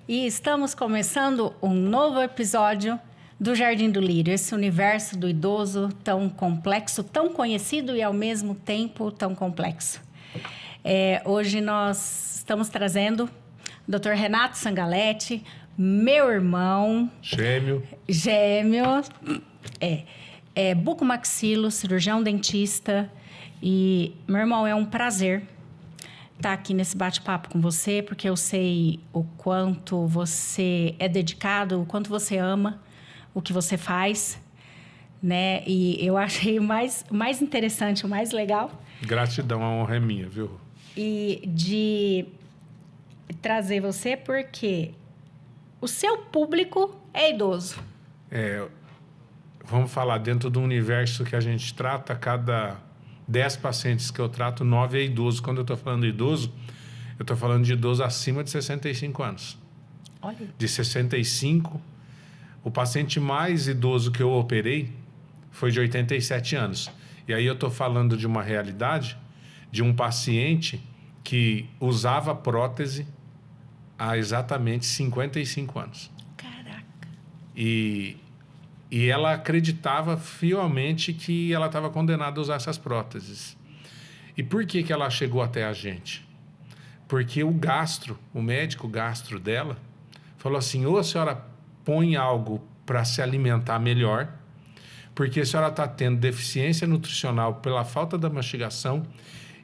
E estamos começando um novo episódio do Jardim do Lírio, esse universo do idoso tão complexo, tão conhecido e ao mesmo tempo tão complexo. Hoje nós estamos trazendo o Dr. Renato Sangaletti, meu irmão. Gêmeo. Bucomaxilo, cirurgião dentista. E, meu irmão, é um prazer estar aqui nesse bate-papo com você, porque eu sei o quanto você é dedicado, o quanto você ama o que você faz, né? E eu achei o mais interessante, o mais legal. Gratidão, a honra é minha, viu? E de trazer você porque o seu público é idoso. Vamos falar, dentro do universo que a gente trata, cada 10 pacientes que eu trato, 9 é idoso. Quando eu estou falando de idoso, eu estou falando de idoso acima de 65 anos. Olha. De 65, o paciente mais idoso que eu operei foi de 87 anos. E aí eu estou falando de uma realidade de um paciente que usava prótese há exatamente 55 anos. Caraca. E ela acreditava fielmente que ela estava condenada a usar essas próteses. E por que ela chegou até a gente? Porque o médico gastro dela, falou assim, ou a senhora põe algo para se alimentar melhor, porque a senhora está tendo deficiência nutricional pela falta da mastigação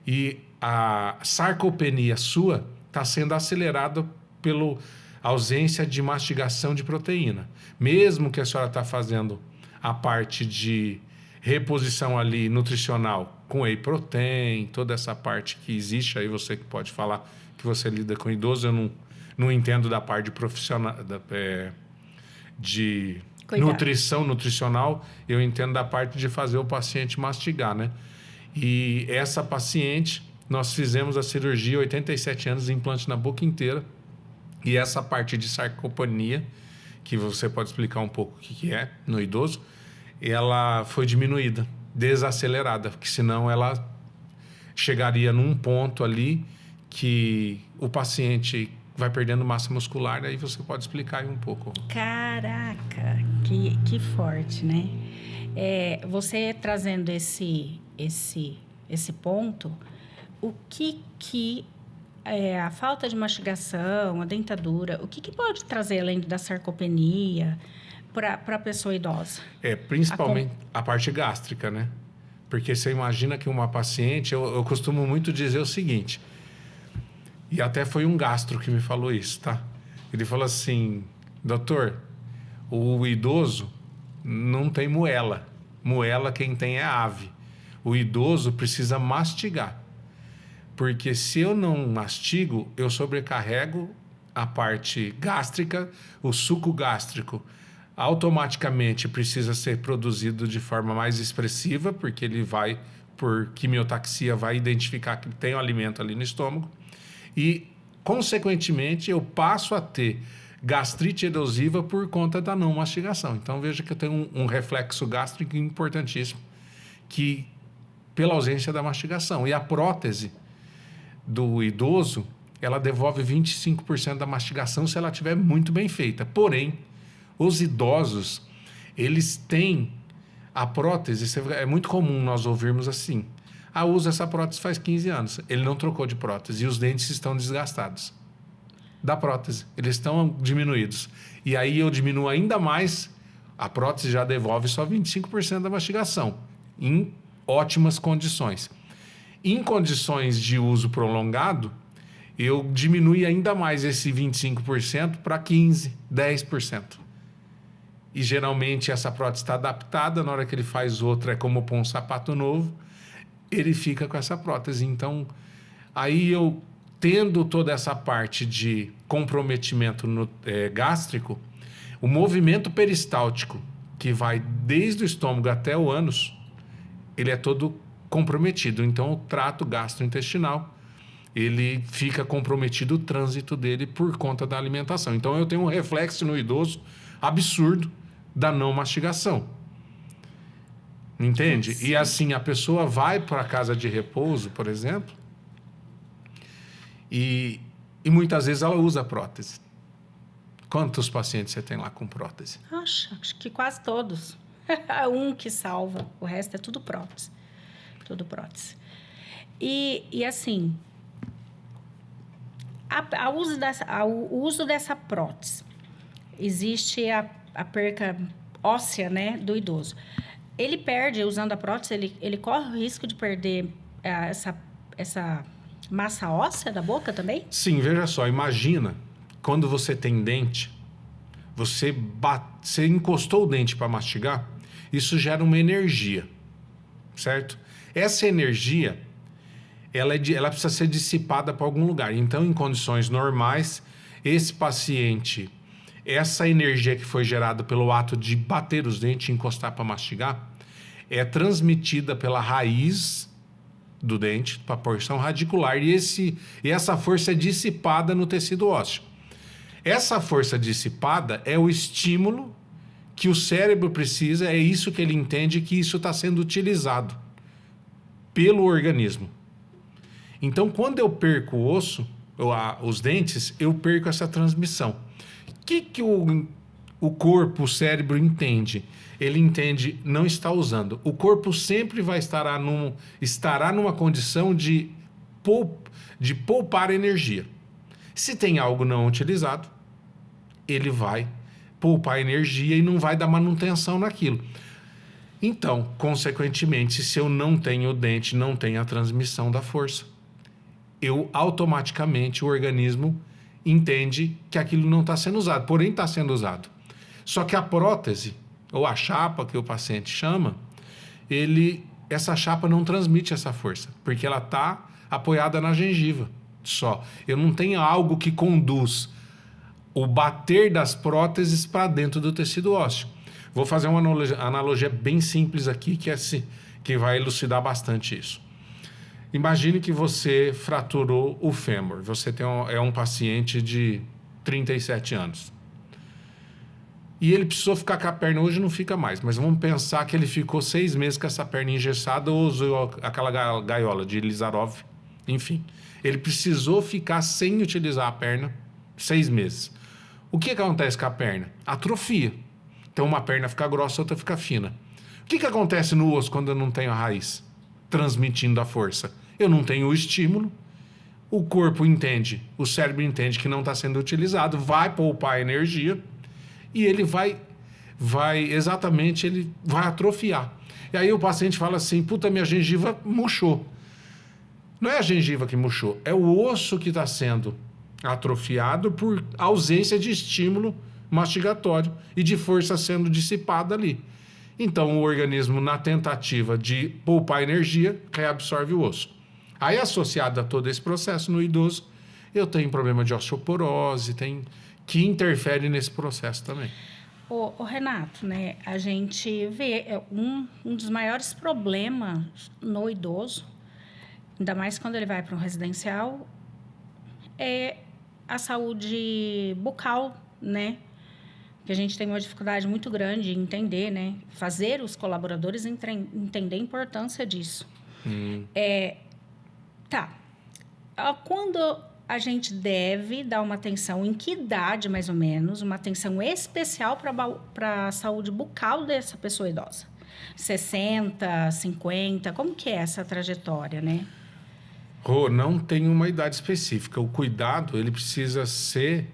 e a sarcopenia sua está sendo acelerada pela ausência de mastigação de proteína. Mesmo que a senhora está fazendo a parte de reposição ali nutricional com whey protein, toda essa parte que existe, aí você que pode falar que você lida com idoso, eu não entendo da parte de profissional, de nutrição nutricional, eu entendo da parte de fazer o paciente mastigar, né? E essa paciente, nós fizemos a cirurgia, 87 anos, implante na boca inteira. E essa parte de sarcopenia, que você pode explicar um pouco o que é no idoso, ela foi diminuída, desacelerada, porque senão ela chegaria num ponto ali que o paciente vai perdendo massa muscular, aí você pode explicar aí um pouco. Caraca, que forte, né? Você trazendo esse ponto, o que a falta de mastigação, a dentadura, o que pode trazer além da sarcopenia para a pessoa idosa? Principalmente a parte gástrica, né? Porque você imagina que uma paciente, eu costumo muito dizer o seguinte, e até foi um gastro que me falou isso, tá? Ele falou assim, doutor, o idoso não tem moela. Moela quem tem é ave. O idoso precisa mastigar. Porque se eu não mastigo, eu sobrecarrego a parte gástrica, o suco gástrico automaticamente precisa ser produzido de forma mais expressiva, porque ele vai, por quimiotaxia, vai identificar que tem um alimento ali no estômago. E, consequentemente, eu passo a ter gastrite erosiva por conta da não mastigação. Então, veja que eu tenho um reflexo gástrico importantíssimo, que pela ausência da mastigação. E a prótese do idoso, ela devolve 25% da mastigação se ela estiver muito bem feita. Porém, os idosos, eles têm a prótese, é muito comum nós ouvirmos assim, usa essa prótese faz 15 anos, ele não trocou de prótese e os dentes estão desgastados da prótese, eles estão diminuídos. E aí eu diminuo ainda mais, a prótese já devolve só 25% da mastigação, em ótimas condições. Em condições de uso prolongado, eu diminui ainda mais esse 25% para 15%, 10%. E geralmente essa prótese está adaptada, na hora que ele faz outra é como pôr um sapato novo, ele fica com essa prótese. Então, aí eu tendo toda essa parte de comprometimento gástrico, o movimento peristáltico, que vai desde o estômago até o ânus, ele é todo comprometido. Então, o trato gastrointestinal, ele fica comprometido o trânsito dele por conta da alimentação. Então, eu tenho um reflexo no idoso absurdo da não mastigação. Entende? Sim. E assim, a pessoa vai para a casa de repouso, por exemplo, e muitas vezes ela usa prótese. Quantos pacientes você tem lá com prótese? Acho que quase todos. Um que salva, o resto é tudo prótese. Tudo prótese. E assim, o uso dessa prótese, existe a perca óssea, né, do idoso. Ele perde, usando a prótese, ele corre o risco de perder essa massa óssea da boca também? Sim, veja só, imagina quando você tem dente, você encostou o dente para mastigar, isso gera uma energia, certo? Essa energia, ela precisa ser dissipada para algum lugar. Então, em condições normais, esse paciente, essa energia que foi gerada pelo ato de bater os dentes e encostar para mastigar, é transmitida pela raiz do dente para a porção radicular e essa força é dissipada no tecido ósseo. Essa força dissipada é o estímulo que o cérebro precisa, é isso que ele entende que isso está sendo utilizado pelo organismo. Então, quando eu perco o osso, os dentes, eu perco essa transmissão. O que o corpo, o cérebro entende? Ele entende, não está usando. O corpo sempre estará numa condição de poupar energia. Se tem algo não utilizado, ele vai poupar energia e não vai dar manutenção naquilo. Então, consequentemente, se eu não tenho o dente, não tenho a transmissão da força, automaticamente o organismo entende que aquilo não está sendo usado, porém está sendo usado. Só que a prótese, ou a chapa que o paciente chama, essa chapa não transmite essa força, porque ela está apoiada na gengiva só. Eu não tenho algo que conduz o bater das próteses para dentro do tecido ósseo. Vou fazer uma analogia bem simples aqui, que vai elucidar bastante isso. Imagine que você fraturou o fêmur. Você é um paciente de 37 anos. E ele precisou ficar com a perna, hoje não fica mais, mas vamos pensar que ele ficou 6 meses com essa perna engessada ou usou aquela gaiola de Lizarov. Enfim, ele precisou ficar sem utilizar a perna 6 meses. O que acontece com a perna? Atrofia. Então uma perna fica grossa, outra fica fina. O que acontece no osso quando eu não tenho a raiz transmitindo a força? Eu não tenho o estímulo, o corpo entende, o cérebro entende que não está sendo utilizado, vai poupar energia e ele vai atrofiar. E aí o paciente fala assim, puta, minha gengiva murchou. Não é a gengiva que murchou, é o osso que está sendo atrofiado por ausência de estímulo mastigatório e de força sendo dissipada ali. Então, o organismo, na tentativa de poupar energia, reabsorve o osso. Aí, associado a todo esse processo no idoso, eu tenho problema de osteoporose, que interfere nesse processo também. Ô Renato, né, a gente vê um dos maiores problemas no idoso, ainda mais quando ele vai para um residencial, é a saúde bucal, né? Que a gente tem uma dificuldade muito grande em entender, né? Fazer os colaboradores entender a importância disso. Quando a gente deve dar uma atenção, em que idade, mais ou menos, uma atenção especial para a saúde bucal dessa pessoa idosa? 60, 50, como que é essa trajetória, né? Não tem uma idade específica. O cuidado, ele precisa ser...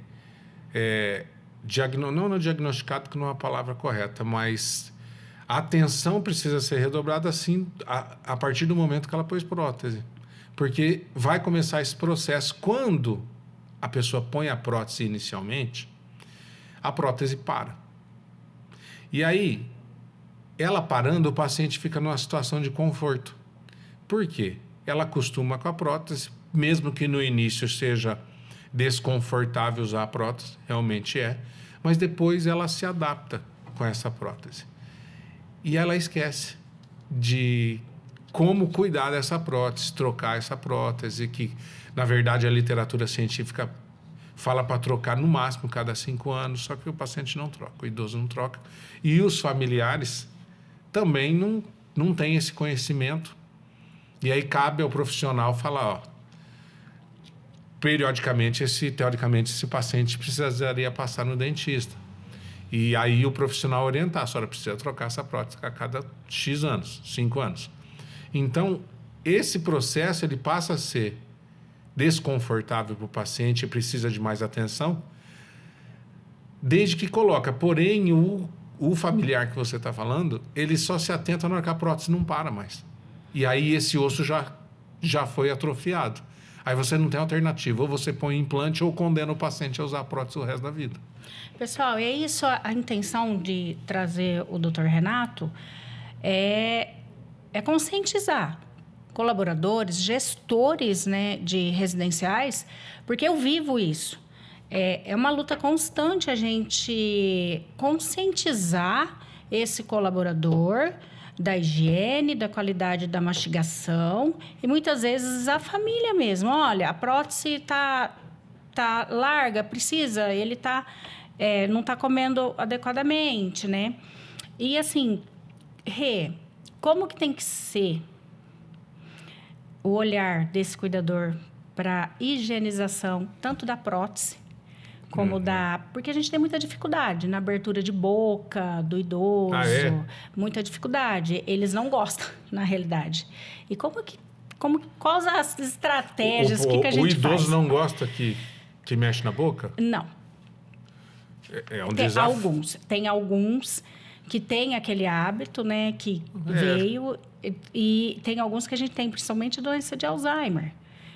não diagnosticado, que não é a palavra correta, mas a atenção precisa ser redobrada assim a partir do momento que ela pôs prótese. Porque vai começar esse processo. Quando a pessoa põe a prótese inicialmente, a prótese para. E aí, ela parando, o paciente fica numa situação de conforto. Por quê? Ela acostuma com a prótese, mesmo que no início seja desconfortável usar a prótese, realmente é, mas depois ela se adapta com essa prótese. E ela esquece de como cuidar dessa prótese, trocar essa prótese, que, na verdade, a literatura científica fala para trocar no máximo cada 5 anos, só que o paciente não troca, o idoso não troca. E os familiares também não têm esse conhecimento. E aí cabe ao profissional falar, periodicamente, teoricamente, esse paciente precisaria passar no dentista. E aí o profissional orientar, a senhora precisa trocar essa prótese a cada X anos, 5 anos. Então, esse processo ele passa a ser desconfortável para o paciente e precisa de mais atenção, desde que coloca. Porém, o familiar que você está falando, ele só se atenta na hora que a prótese não para mais. E aí esse osso já foi atrofiado. Aí você não tem alternativa. Ou você põe implante ou condena o paciente a usar a prótese o resto da vida. Pessoal, é isso a intenção de trazer o Dr. Renato, é conscientizar colaboradores, gestores, né, de residenciais, porque eu vivo isso. É uma luta constante a gente conscientizar esse colaborador da higiene, da qualidade da mastigação e muitas vezes a família mesmo. Olha, a prótese tá larga, precisa, ele não está comendo adequadamente, né? E assim, como que tem que ser o olhar desse cuidador para higienização tanto da prótese como porque a gente tem muita dificuldade na abertura de boca do idoso, muita dificuldade. Eles não gostam, na realidade. E quais as estratégias, que a gente faz? O idoso não gosta que mexe na boca? Não. É um desafio. Tem alguns que têm aquele hábito, né, que veio, e tem alguns que a gente tem, principalmente doença de Alzheimer.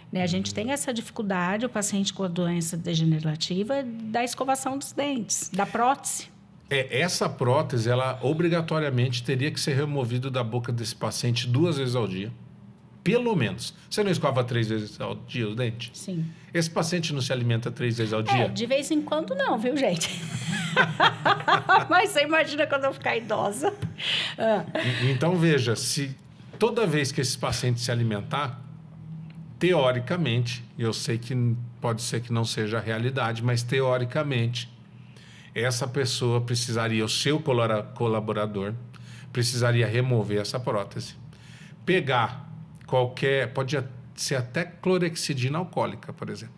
Né? A gente tem essa dificuldade, o paciente com a doença degenerativa, da escovação dos dentes, da prótese. Essa prótese, ela obrigatoriamente teria que ser removida da boca desse paciente 2 vezes ao dia. Pelo menos. Você não escova 3 vezes ao dia o dente? Sim. Esse paciente não se alimenta 3 vezes ao dia? De vez em quando não, viu, gente? Mas você imagina quando eu ficar idosa. Então, veja, se toda vez que esse paciente se alimentar, teoricamente, eu sei que pode ser que não seja a realidade, mas teoricamente, essa pessoa precisaria, o seu colaborador, precisaria remover essa prótese. Pegar pode ser até clorexidina alcoólica, por exemplo.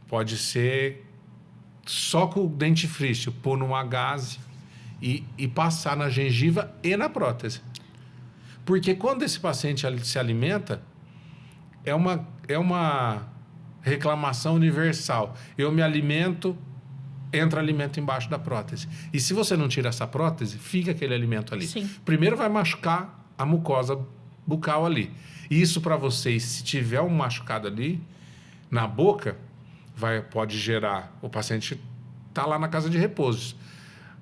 Pode ser só com o dentifrício, pôr numa gaze e passar na gengiva e na prótese. Porque quando esse paciente se alimenta, é uma reclamação universal. Eu me alimento, entra alimento embaixo da prótese. E se você não tira essa prótese, fica aquele alimento ali. Sim. Primeiro vai machucar a mucosa bucal ali. Isso para vocês, se tiver um machucado ali na boca, pode gerar... O paciente está lá na casa de repouso.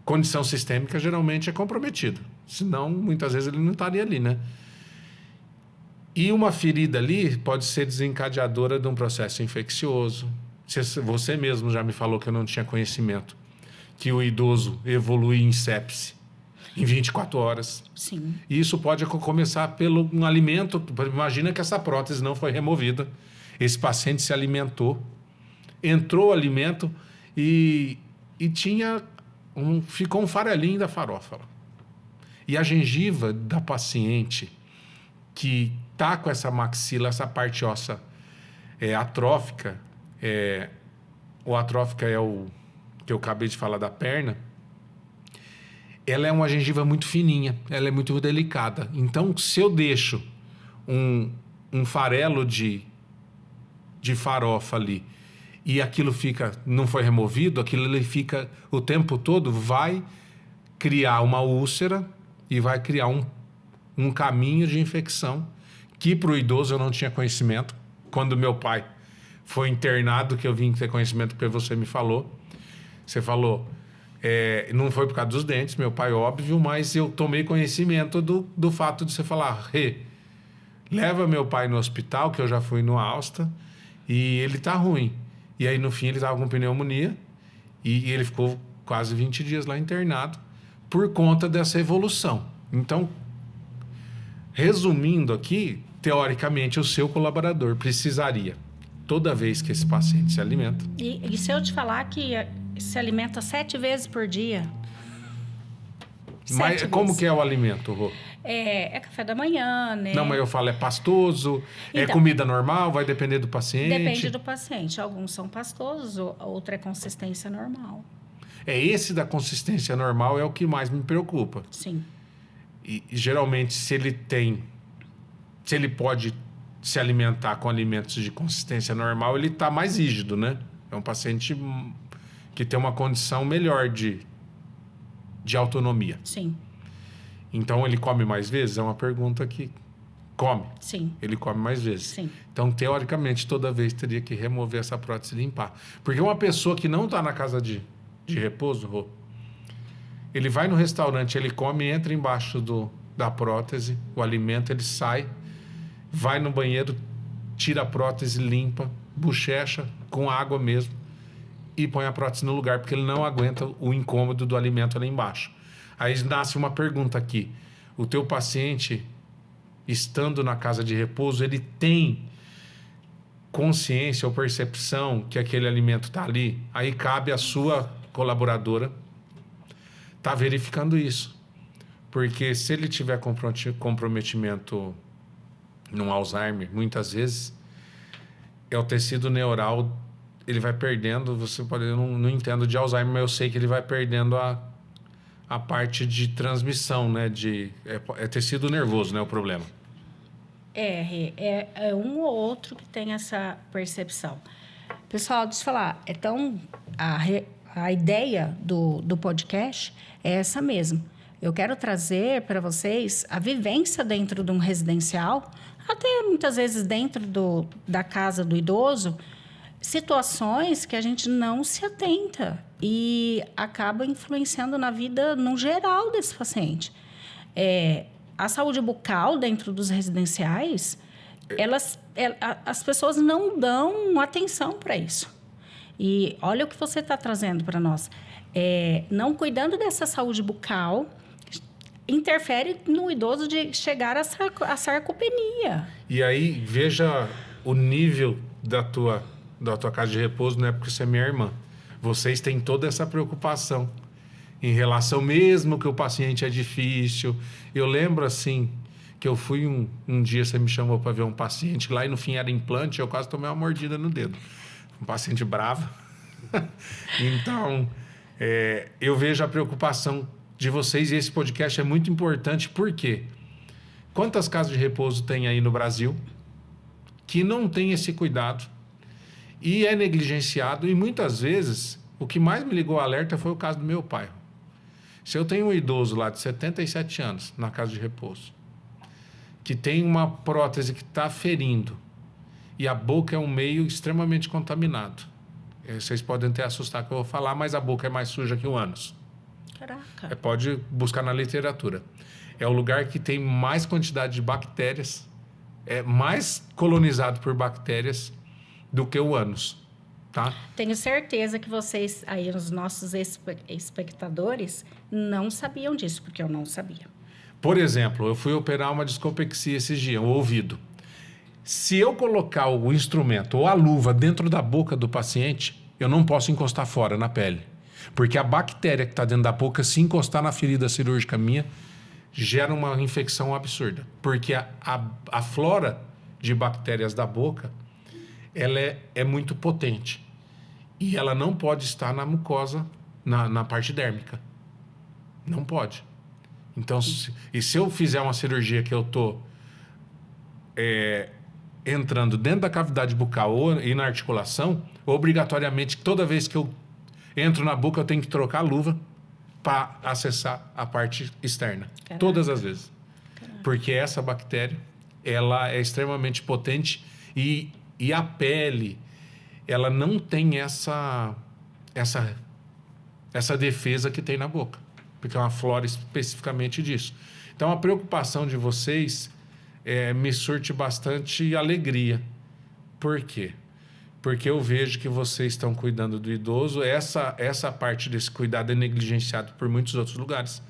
Condição sistêmica geralmente é comprometida. Senão, muitas vezes, ele não estaria ali, né? E uma ferida ali pode ser desencadeadora de um processo infeccioso. Você mesmo já me falou, que eu não tinha conhecimento, que o idoso evolui em sepse em 24 horas. Sim. E isso pode começar pelo um alimento. Imagina que essa prótese não foi removida. Esse paciente se alimentou, entrou o alimento e ficou um farelinho da farofa. E a gengiva da paciente que está com essa maxila, essa parte óssea atrófica, o atrófica é o que eu acabei de falar da perna, ela é uma gengiva muito fininha, ela é muito delicada. Então, se eu deixo um farelo de farofa ali e aquilo não foi removido, aquilo ali fica o tempo todo, vai criar uma úlcera e vai criar um caminho de infecção que para o idoso eu não tinha conhecimento. Quando meu pai foi internado, que eu vim ter conhecimento porque você me falou. Você falou, não foi por causa dos dentes, meu pai, óbvio, mas eu tomei conhecimento do fato de você falar, leva meu pai no hospital, que eu já fui no Alsta, e ele tá ruim. E aí, no fim, ele estava com pneumonia e ele ficou quase 20 dias lá internado por conta dessa evolução. Então, resumindo aqui, teoricamente, o seu colaborador precisaria, toda vez que esse paciente se alimenta... E se eu te falar que se alimenta 7 vezes por dia? Mas como que é o alimento, Rô? É café da manhã, né? Não, mas eu falo, é pastoso, é Então, comida normal, vai depender do paciente? Depende do paciente. Alguns são pastosos, outra é consistência normal. Esse da consistência normal é o que mais me preocupa. Sim. E geralmente, se ele pode se alimentar com alimentos de consistência normal, ele está mais rígido, né? É um paciente que tem uma condição melhor de autonomia. Sim. Então, ele come mais vezes? É uma pergunta que come. Sim. Ele come mais vezes. Sim. Então, teoricamente, toda vez teria que remover essa prótese e limpar. Porque uma pessoa que não está na casa de repouso, Rô, ele vai no restaurante, ele come, entra embaixo da prótese, o alimento, ele sai, vai no banheiro, tira a prótese, limpa, bochecha com água mesmo e põe a prótese no lugar, porque ele não aguenta o incômodo do alimento ali embaixo. Aí nasce uma pergunta aqui. O teu paciente, estando na casa de repouso, ele tem consciência ou percepção que aquele alimento está ali? Aí cabe a sua colaboradora estar verificando isso. Porque se ele tiver comprometimento no Alzheimer, muitas vezes, é o tecido neural, ele vai perdendo, eu não entendo de Alzheimer, mas eu sei que ele vai perdendo a parte de transmissão, né? É tecido nervoso, né? O problema. É um ou outro que tem essa percepção. Pessoal, deixa eu falar, a ideia do podcast é essa mesmo. Eu quero trazer para vocês a vivência dentro de um residencial, até muitas vezes dentro da casa do idoso, situações que a gente não se atenta e acaba influenciando na vida no geral desse paciente. A saúde bucal dentro dos residenciais, as pessoas não dão atenção para isso. E olha o que você está trazendo para nós. Não cuidando dessa saúde bucal, interfere no idoso de chegar à sarcopenia. E aí, veja o nível da tua casa de repouso, não é porque você é minha irmã. Vocês têm toda essa preocupação em relação, mesmo que o paciente é difícil. Eu lembro, assim, que eu fui um dia, você me chamou para ver um paciente lá e no fim era implante, eu quase tomei uma mordida no dedo. Um paciente bravo. Então, eu vejo a preocupação de vocês e esse podcast é muito importante. Por quê? Quantas casas de repouso tem aí no Brasil que não tem esse cuidado e é negligenciado? E muitas vezes, o que mais me ligou alerta foi o caso do meu pai. Se eu tenho um idoso lá de 77 anos na casa de repouso, que tem uma prótese que está ferindo e a boca é um meio extremamente contaminado. Vocês podem até assustar que eu vou falar, mas a boca é mais suja que o ânus. Caraca. Pode buscar na literatura. É o lugar que tem mais quantidade de bactérias, é mais colonizado por bactérias do que o ânus, tá? Tenho certeza que vocês, aí os nossos espectadores, não sabiam disso, porque eu não sabia. Por exemplo, eu fui operar uma discopexia esses dias, o ouvido. Se eu colocar o instrumento ou a luva dentro da boca do paciente, eu não posso encostar fora, na pele. Porque a bactéria que está dentro da boca, se encostar na ferida cirúrgica minha, gera uma infecção absurda. Porque a flora de bactérias da boca, ela é muito potente. E ela não pode estar na mucosa, na parte dérmica. Não pode. Então, se eu fizer uma cirurgia que eu estou entrando dentro da cavidade bucal e na articulação, obrigatoriamente, toda vez que eu entro na boca, eu tenho que trocar a luva para acessar a parte externa. Caraca. Todas as vezes. Caraca. Porque essa bactéria, ela é extremamente potente e a pele, ela não tem essa defesa que tem na boca. Porque é uma flora especificamente disso. Então, a preocupação de vocês me surte bastante alegria. Por quê? Porque eu vejo que vocês estão cuidando do idoso. Essa parte desse cuidado é negligenciado por muitos outros lugares.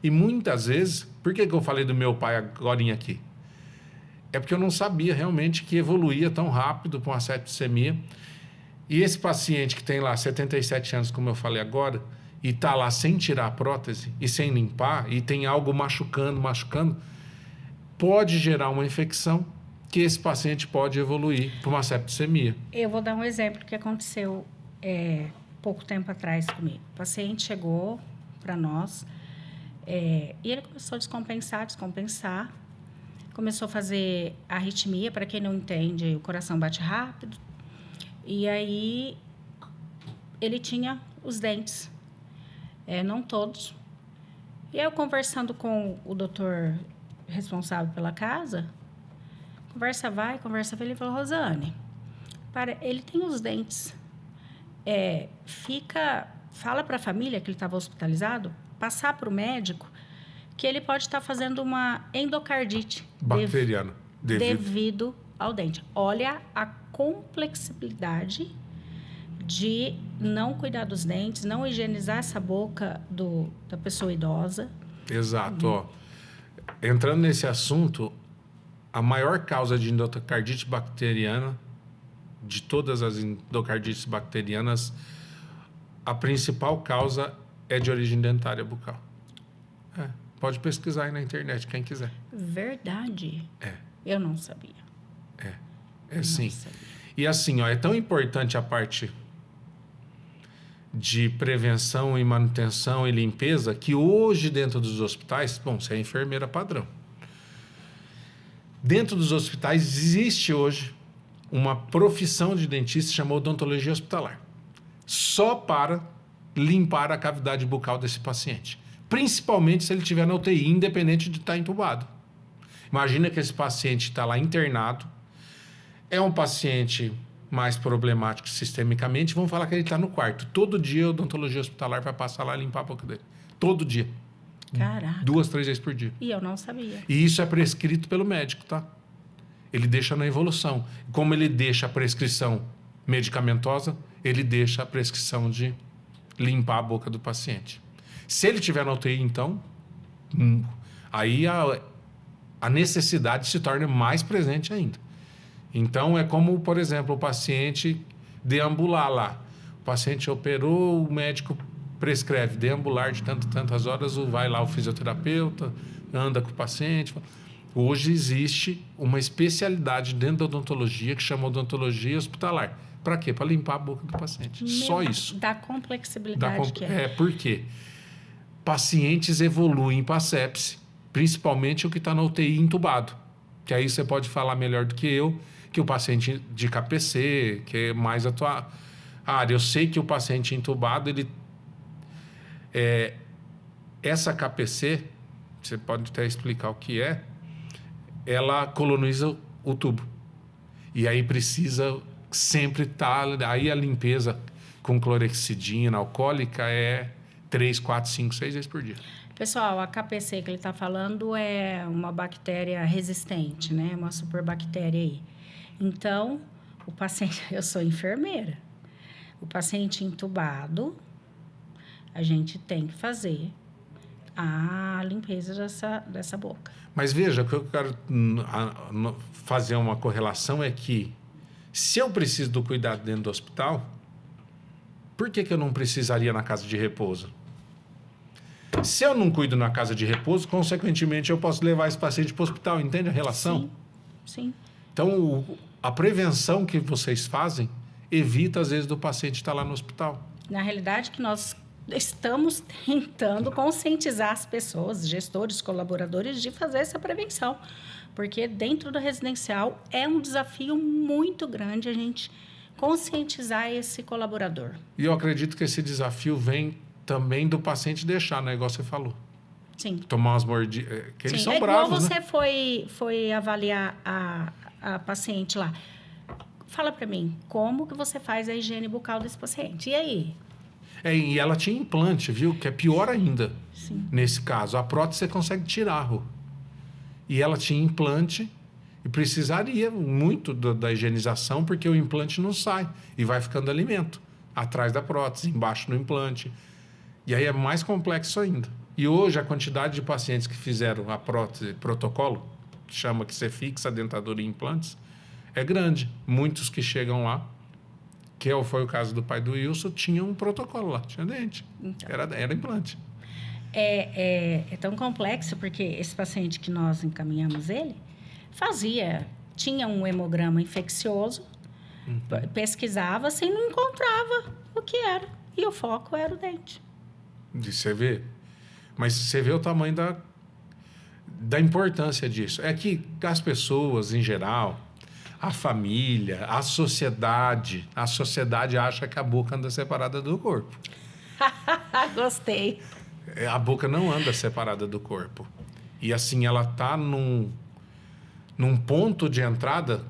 E muitas vezes... Por que eu falei do meu pai agorinha aqui? É porque eu não sabia realmente que evoluía tão rápido com a septicemia. E esse paciente que tem lá 77 anos, como eu falei agora, e está lá sem tirar a prótese e sem limpar, e tem algo machucando, pode gerar uma infecção que esse paciente pode evoluir para uma septicemia. Eu vou dar um exemplo que aconteceu pouco tempo atrás comigo. O paciente chegou para nós e ele começou a descompensar. Começou a fazer arritmia. Para quem não entende, o coração bate rápido. E aí, ele tinha os dentes. Não todos. E eu, conversando com o doutor responsável pela casa, conversa vai, conversa vem, ele falou, Rosane, ele tem os dentes. Fala para a família que ele estava hospitalizado, passar para o médico, que ele pode estar fazendo uma endocardite bacteriana devido ao dente. Olha a complexidade de não cuidar dos dentes, não higienizar essa boca da pessoa idosa. Exato. Ó, entrando nesse assunto, a maior causa de endocardite bacteriana, de todas as endocardites bacterianas, a principal causa é de origem dentária bucal. Pode pesquisar aí na internet, quem quiser. Verdade? Eu não sabia. Sim. Sabia. E assim, ó, é tão importante a parte de prevenção e manutenção e limpeza que hoje dentro dos hospitais, bom, você é enfermeira padrão. Dentro dos hospitais existe hoje uma profissão de dentista chamada odontologia hospitalar, só para limpar a cavidade bucal desse paciente, principalmente se ele estiver na UTI, independente de estar entubado. Imagina que esse paciente está lá internado, é um paciente mais problemático sistemicamente, vamos falar que ele está no quarto. Todo dia a odontologia hospitalar vai passar lá e limpar a boca dele. Todo dia. Caraca. 2, 3 vezes por dia. E eu não sabia. E isso é prescrito pelo médico, tá? Ele deixa na evolução. Como ele deixa a prescrição medicamentosa, ele deixa a prescrição de limpar a boca do paciente. Se ele estiver na UTI, então, aí a necessidade se torna mais presente ainda. Então, é como, por exemplo, o paciente deambular lá. O paciente operou, o médico prescreve deambular de tantas horas, vai lá o fisioterapeuta, anda com o paciente. Hoje existe uma especialidade dentro da odontologia que chama odontologia hospitalar. Para quê? Para limpar a boca do paciente. Só isso. Da complexidade que é. Por quê? Pacientes evoluem para sepse, principalmente o que está na UTI entubado. Que aí você pode falar melhor do que eu, que o paciente de KPC, que é mais a tua área. Eu sei que o paciente entubado, essa KPC, você pode até explicar o que é, ela coloniza o tubo. E aí precisa sempre estar... Aí a limpeza com clorexidina alcoólica é 3, 4, 5, 6 vezes por dia. Pessoal, a KPC que ele está falando é uma bactéria resistente, né? Uma superbactéria aí. Então, o paciente... Eu sou enfermeira. O paciente entubado, a gente tem que fazer a limpeza dessa boca. Mas veja, o que eu quero fazer uma correlação é que se eu preciso do cuidado dentro do hospital, por que eu não precisaria na casa de repouso? Se eu não cuido na casa de repouso, consequentemente eu posso levar esse paciente para o hospital, entende a relação? Sim. Então, a prevenção que vocês fazem evita, às vezes, do paciente estar lá no hospital. Na realidade, que nós estamos tentando conscientizar as pessoas, gestores, colaboradores, de fazer essa prevenção. Porque dentro do residencial é um desafio muito grande a gente conscientizar esse colaborador. E eu acredito que esse desafio vem também do paciente deixar, né? Igual você falou. Sim. Tomar umas mordidas. Que eles são igual bravos, você né? foi avaliar a paciente lá. Fala para mim, como que você faz a higiene bucal desse paciente? E aí? E ela tinha implante, viu? Que é pior ainda. Sim. Nesse caso. A prótese você consegue tirar, Rô. E ela tinha implante e precisaria muito da higienização, porque o implante não sai e vai ficando alimento atrás da prótese, embaixo do implante. E aí é mais complexo ainda. E hoje a quantidade de pacientes que fizeram a prótese protocolo, chama que você fixa a dentadura e implantes, é grande. Muitos que chegam lá, foi o caso do pai do Wilson, tinha um protocolo lá, tinha dente. Então, era implante. É tão complexo, porque esse paciente que nós encaminhamos ele, tinha um hemograma infeccioso, pesquisava assim, não encontrava o que era. E o foco era o dente. De você ver. Mas você vê o tamanho da importância disso. É que as pessoas, em geral, a família, a sociedade acha que a boca anda separada do corpo. Gostei. A boca não anda separada do corpo. E assim, ela está num ponto de entrada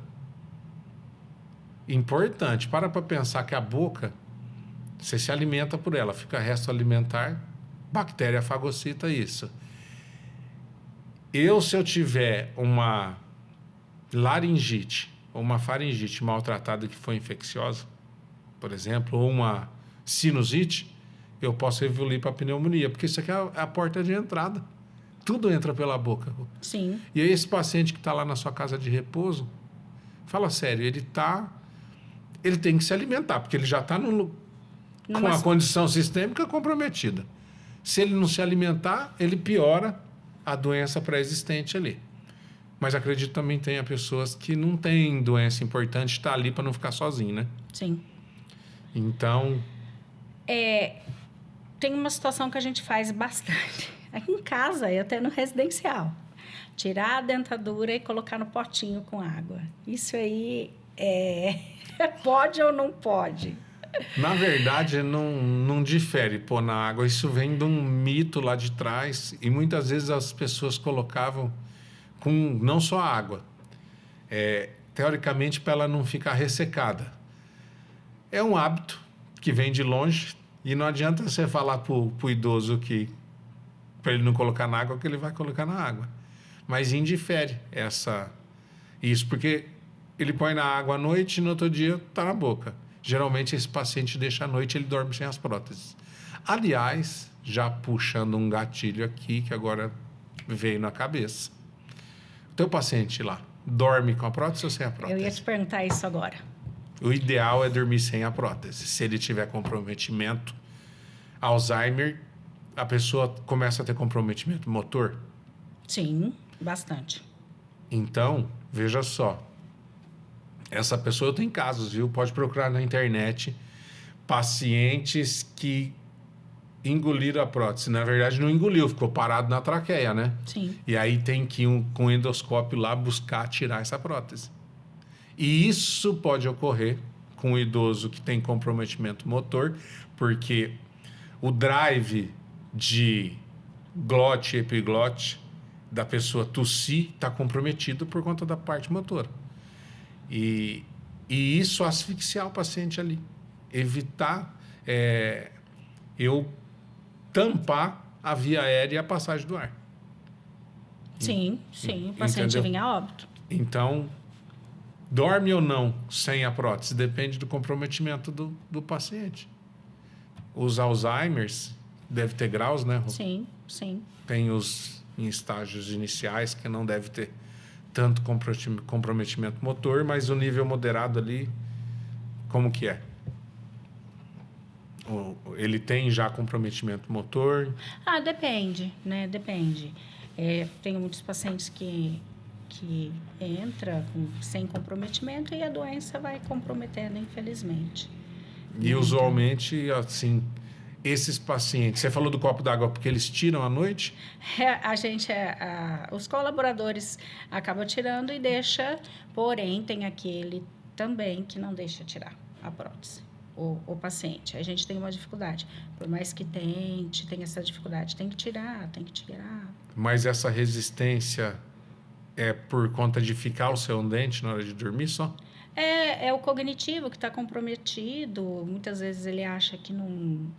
importante. Para pensar que a boca, você se alimenta por ela, fica resto alimentar, bactéria fagocita isso. Se eu tiver uma laringite ou uma faringite maltratada que foi infecciosa, por exemplo, ou uma sinusite, eu posso evoluir para pneumonia, porque isso aqui é a porta de entrada. Tudo entra pela boca. Sim. E aí esse paciente que está lá na sua casa de repouso, fala sério, ele tem que se alimentar, porque ele já está com a condição sistêmica comprometida. Se ele não se alimentar, ele piora a doença pré-existente ali. Mas acredito também tenha pessoas que não têm doença importante, está ali para não ficar sozinho, né? Sim. Então... Tem uma situação que a gente faz bastante. Aqui em casa e até no residencial. Tirar a dentadura e colocar no potinho com água. Isso aí pode ou não pode? Na verdade, não difere pôr na água. Isso vem de um mito lá de trás. E muitas vezes as pessoas colocavam com não só a água. Teoricamente, para ela não ficar ressecada. É um hábito que vem de longe. E não adianta você falar para o idoso que para ele não colocar na água, que ele vai colocar na água. Mas indifere isso, porque ele põe na água à noite e no outro dia está na boca. Geralmente, esse paciente deixa à noite, ele dorme sem as próteses. Aliás, já puxando um gatilho aqui, que agora veio na cabeça. O teu paciente lá, dorme com a prótese ou sem a prótese? Eu ia te perguntar isso agora. O ideal é dormir sem a prótese. Se ele tiver comprometimento, Alzheimer, a pessoa começa a ter comprometimento motor? Sim, bastante. Então, veja só. Essa pessoa tem casos, viu? Pode procurar na internet pacientes que engoliram a prótese. Na verdade, não engoliu, ficou parado na traqueia, né? Sim. E aí tem que ir com o endoscópio lá buscar tirar essa prótese. E isso pode ocorrer com o idoso que tem comprometimento motor, porque o drive de glote e epiglote da pessoa tossir está comprometido por conta da parte motora. E isso asfixiar o paciente ali. Evitar eu tampar a via aérea e a passagem do ar. Sim, o paciente vinha a óbito. Então, dorme ou não sem a prótese? Depende do comprometimento do paciente. Os Alzheimer's deve ter graus, né? Sim. Tem os em estágios iniciais que não deve ter tanto comprometimento motor, mas o nível moderado ali, como que é? Ele tem já comprometimento motor? Depende, né? Depende. Tenho muitos pacientes que entra sem comprometimento e a doença vai comprometendo, infelizmente. E usualmente, assim, esses pacientes... Você falou do copo d'água porque eles tiram à noite? Os colaboradores acabam tirando e deixa, porém, tem aquele também que não deixa tirar a prótese, o paciente. A gente tem uma dificuldade. Por mais que tente, tem essa dificuldade. Tem que tirar. Mas essa resistência é por conta de ficar o seu dente na hora de dormir só? É o cognitivo que está comprometido. Muitas vezes ele acha que não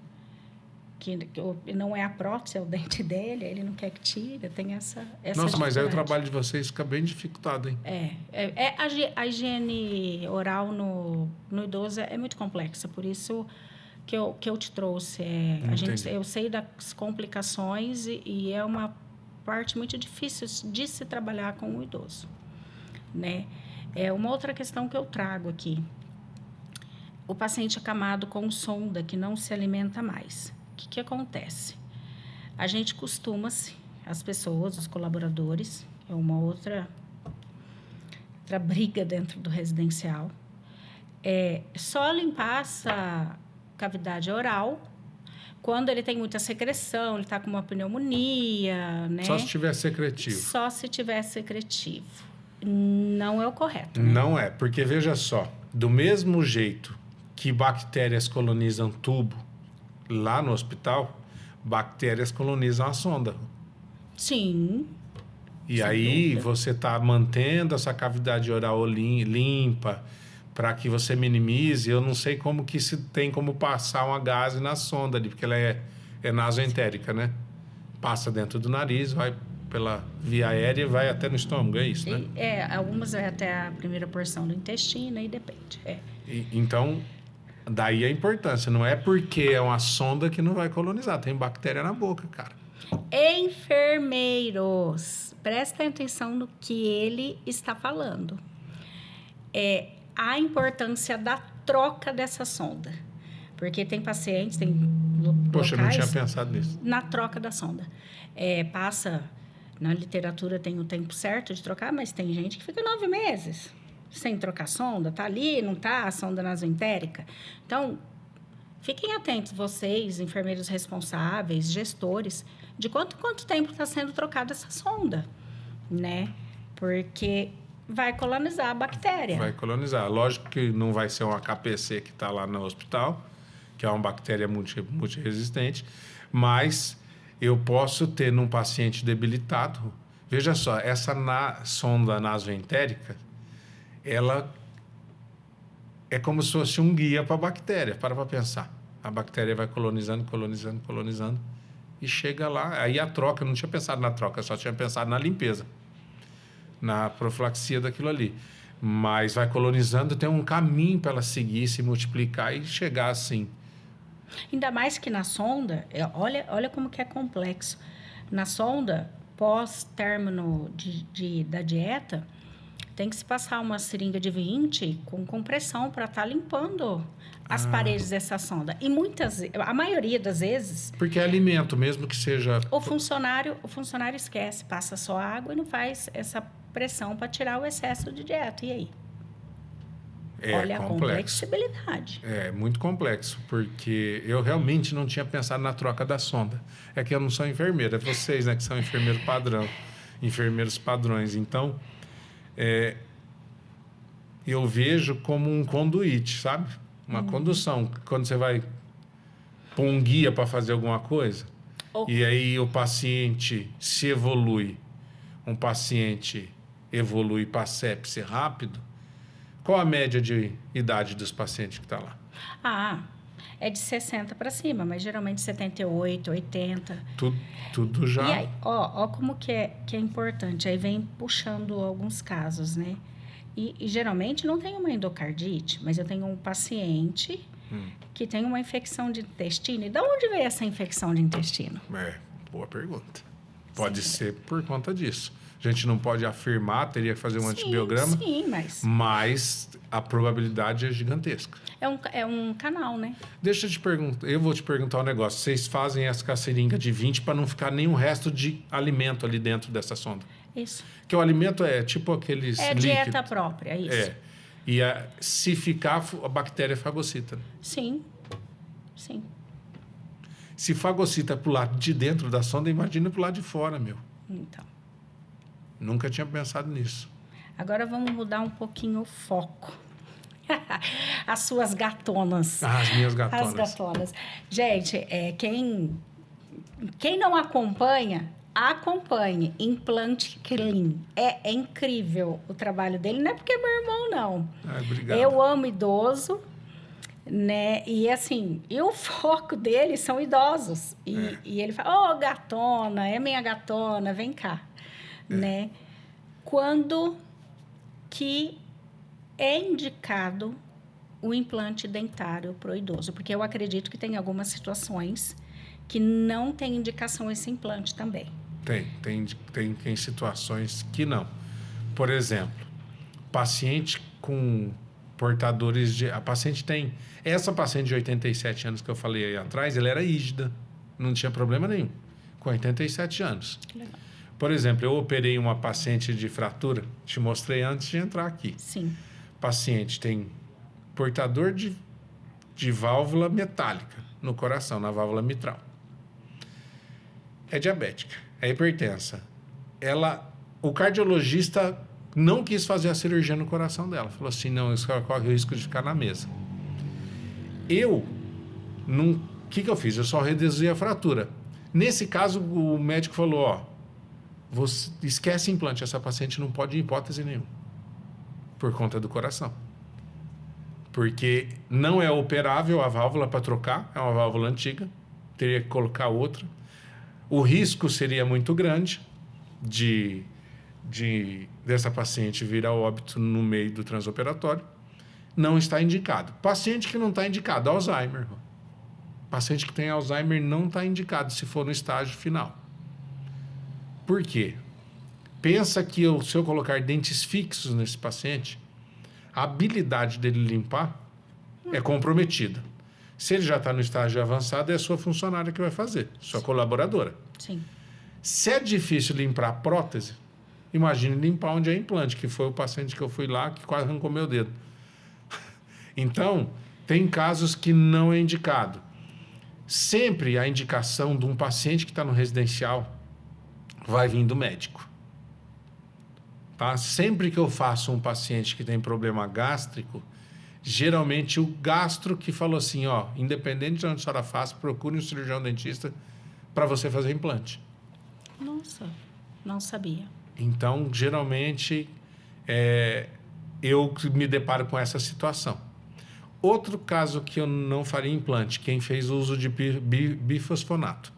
é a prótese, é o dente dele, ele não quer que tire, tem essa Nossa, mas aí o trabalho de vocês fica bem dificultado, hein? A higiene oral no idoso é muito complexa, por isso que eu te trouxe. Eu sei das complicações e é uma parte muito difícil de se trabalhar com o idoso, né? Uma outra questão que eu trago aqui. O paciente acamado com sonda que não se alimenta mais. O que acontece? A gente costuma-se, as pessoas, os colaboradores, é uma outra briga dentro do residencial, só limpar essa cavidade oral quando ele tem muita secreção, ele está com uma pneumonia, né? Só se tiver secretivo. Só se tiver secretivo. Não é o correto, né? Não é, porque veja só, do mesmo jeito que bactérias colonizam tubo lá no hospital, bactérias colonizam a sonda. Sim. E sem aí dúvida. você está mantendo essa cavidade oral limpa para que você minimize. Eu não sei como que se tem como passar uma gase na sonda ali, porque ela é nasoentérica, né? Passa dentro do nariz, vai pela via aérea e vai até no estômago, é isso, né? Algumas vai até a primeira porção do intestino, aí depende. Então, daí a importância. Não é porque é uma sonda que não vai colonizar. Tem bactéria na boca, cara. Enfermeiros, prestem atenção no que ele está falando. A importância da troca dessa sonda. Porque tem pacientes, tem Poxa, eu não locais tinha pensado nisso. na troca da sonda. Passa, na literatura tem o tempo certo de trocar, mas tem gente que fica 9 meses sem trocar sonda. Tá ali, não tá, a sonda nasoentérica. Então, fiquem atentos, vocês, enfermeiros responsáveis, gestores, de quanto tempo está sendo trocada essa sonda, né? Porque vai colonizar a bactéria. Vai colonizar. Lógico que não vai ser um HPC que está lá no hospital, que é uma bactéria multiresistente, mas eu posso ter num paciente debilitado. Veja só, essa sonda nasoentérica, ela é como se fosse um guia para a bactéria. Para pensar. A bactéria vai colonizando e chega lá. Aí a troca, eu não tinha pensado na troca, eu só tinha pensado na limpeza, na profilaxia daquilo ali. Mas vai colonizando, tem um caminho para ela seguir, se multiplicar e chegar assim. Ainda mais que na sonda, olha como que é complexo. Na sonda, pós-término da dieta, tem que se passar uma seringa de 20 com compressão para estar limpando as paredes dessa sonda. E a maioria das vezes... Porque é alimento, mesmo que seja... O funcionário esquece, passa só água e não faz essa pressão para tirar o excesso de dieta. E aí? Olha complexo. A complexibilidade. É muito complexo, porque eu realmente não tinha pensado na troca da sonda. É que eu não sou enfermeira, é vocês, né, que são enfermeiros padrões. Então, eu vejo como um conduíte, sabe? Uma condução. Quando você vai pôr um guia para fazer alguma coisa, e aí o paciente se evolui, um paciente evolui para sepse rápido, qual a média de idade dos pacientes que está lá? É de 60 para cima, mas geralmente 78, 80. Tudo já... E aí, ó como que é importante. Aí vem puxando alguns casos, né? E geralmente não tem uma endocardite, mas eu tenho um paciente que tem uma infecção de intestino. E de onde veio essa infecção de intestino? Boa pergunta. Pode ser por conta disso. A gente não pode afirmar, teria que fazer um antibiograma. Sim, mas a probabilidade é gigantesca. É um canal, né? Deixa eu te perguntar, eu vou te perguntar um negócio. Vocês fazem essa seringa de 20 para não ficar nenhum resto de alimento ali dentro dessa sonda? Isso. Porque o alimento é tipo aqueles líquidos. Dieta própria, isso. E se ficar, a bactéria fagocita. Sim. Se fagocita pro lado de dentro da sonda, imagina pro lado de fora, meu. Então. Nunca tinha pensado nisso. Agora vamos mudar um pouquinho o foco. As suas gatonas. As minhas gatonas. As gatonas. Gente, quem não acompanha, acompanhe. Implante Clean. É incrível o trabalho dele. Não é porque é meu irmão, não. Obrigado. Eu amo idoso, né? E assim, o foco dele são idosos. E ele fala, gatona, é minha gatona, vem cá. Né? Quando que é indicado o implante dentário para o idoso? Porque eu acredito que tem algumas situações que não tem indicação esse implante também. Tem situações que não. Por exemplo, paciente com portadores de... Essa paciente de 87 anos que eu falei aí atrás, ela era rígida, não tinha problema nenhum. com 87 anos. Que legal. Por exemplo, eu operei uma paciente de fratura, te mostrei antes de entrar aqui. Sim. Paciente tem portador de válvula metálica no coração, na válvula mitral. É diabética, é hipertensa. O cardiologista não quis fazer a cirurgia no coração dela. Falou assim, não, isso corre o risco de ficar na mesa. O que eu fiz? Eu só reduzi a fratura. Nesse caso, o médico falou, você esquece implante, essa paciente não pode, em hipótese nenhuma, por conta do coração. Porque não é operável a válvula para trocar, é uma válvula antiga, teria que colocar outra. O risco seria muito grande dessa paciente vir a óbito no meio do transoperatório. Não está indicado. Paciente que não está indicado, Alzheimer. Paciente que tem Alzheimer não está indicado se for no estágio final. Por quê? Pensa que se eu colocar dentes fixos nesse paciente, a habilidade dele limpar é comprometida. Se ele já está no estágio avançado, é a sua funcionária que vai fazer, sua colaboradora. Sim. Se é difícil limpar a prótese, imagine limpar onde é implante, que foi o paciente que eu fui lá que quase arrancou meu dedo. Então, tem casos que não é indicado. Sempre a indicação de um paciente que está no residencial vai vir do médico. Tá? Sempre que eu faço um paciente que tem problema gástrico, geralmente o gastro que falou assim, independente de onde a senhora faça, procure um cirurgião dentista para você fazer implante. Nossa, não sabia. Então, geralmente, eu me deparo com essa situação. Outro caso que eu não faria implante, quem fez uso de bifosfonato.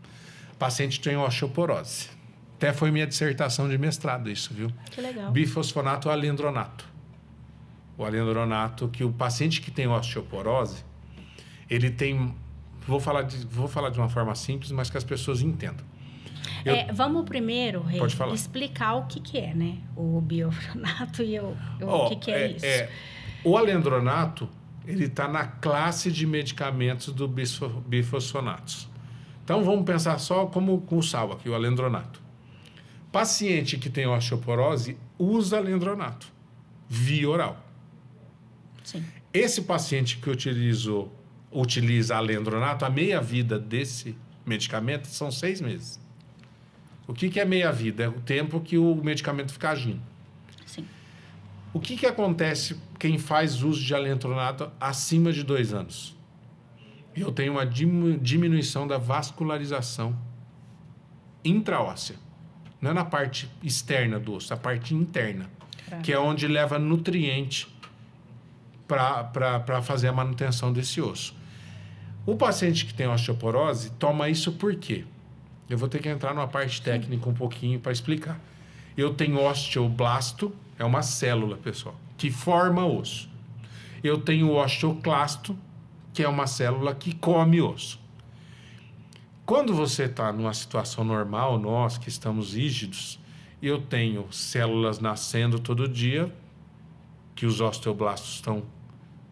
O paciente tem osteoporose. Até foi minha dissertação de mestrado isso, viu? Que legal. Bifosfonato ou alendronato. O alendronato, que o paciente que tem osteoporose, ele tem... Vou falar de uma forma simples, mas que as pessoas entendam. Vamos primeiro, Rei, Pode falar. explicar o que é, né? O bifosfonato e o que é isso. O alendronato, ele está na classe de medicamentos do bifosfonatos. Então, vamos pensar só como com o sal aqui, o alendronato. Paciente que tem osteoporose usa alendronato via oral. Sim. Esse paciente que utiliza alendronato, a meia-vida desse medicamento são 6 meses. O que é meia-vida? É o tempo que o medicamento fica agindo. Sim. O que acontece quem faz uso de alendronato acima de 2 anos? Eu tenho uma diminuição da vascularização intraóssea. Não é na parte externa do osso, a parte interna. Que é onde leva nutriente para fazer a manutenção desse osso. O paciente que tem osteoporose toma isso por quê? Eu vou ter que entrar numa parte técnica um pouquinho para explicar. Eu tenho osteoblasto, é uma célula, pessoal, que forma osso. Eu tenho osteoclasto, que é uma célula que come osso. Quando você está numa situação normal, nós que estamos rígidos, eu tenho células nascendo todo dia, que os osteoblastos estão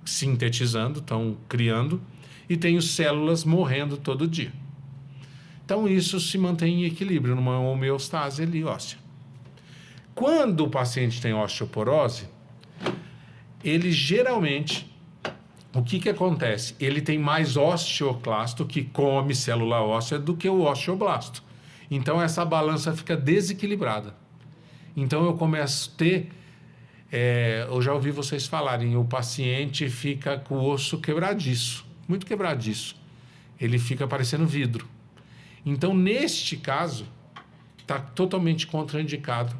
sintetizando, estão criando, e tenho células morrendo todo dia. Então, isso se mantém em equilíbrio, numa homeostase ali óssea. Quando o paciente tem osteoporose, ele geralmente, o que acontece? Ele tem mais osteoclasto, que come célula óssea, do que o osteoblasto. Então, essa balança fica desequilibrada. Então, eu começo a ter... eu já ouvi vocês falarem, o paciente fica com o osso quebradiço, muito quebradiço. Ele fica parecendo vidro. Então, neste caso, está totalmente contraindicado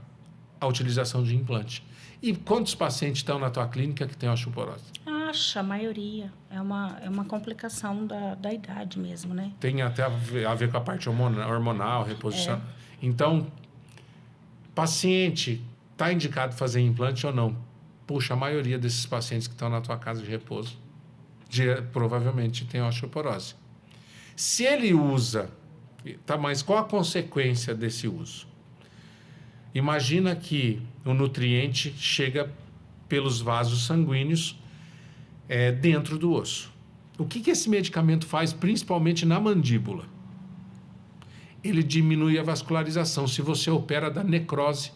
a utilização de implante. E quantos pacientes estão na tua clínica que têm osteoporose? A maioria. É uma complicação da idade mesmo, né? Tem até a ver com a parte hormonal, reposição. Então, paciente, está indicado fazer implante ou não? Puxa, a maioria desses pacientes que estão na tua casa de repouso provavelmente tem osteoporose. Se ele usa... Tá, mas qual a consequência desse uso? Imagina que o nutriente chega pelos vasos sanguíneos dentro do osso. O que esse medicamento faz, principalmente na mandíbula? ele diminui a vascularização se você opera da necrose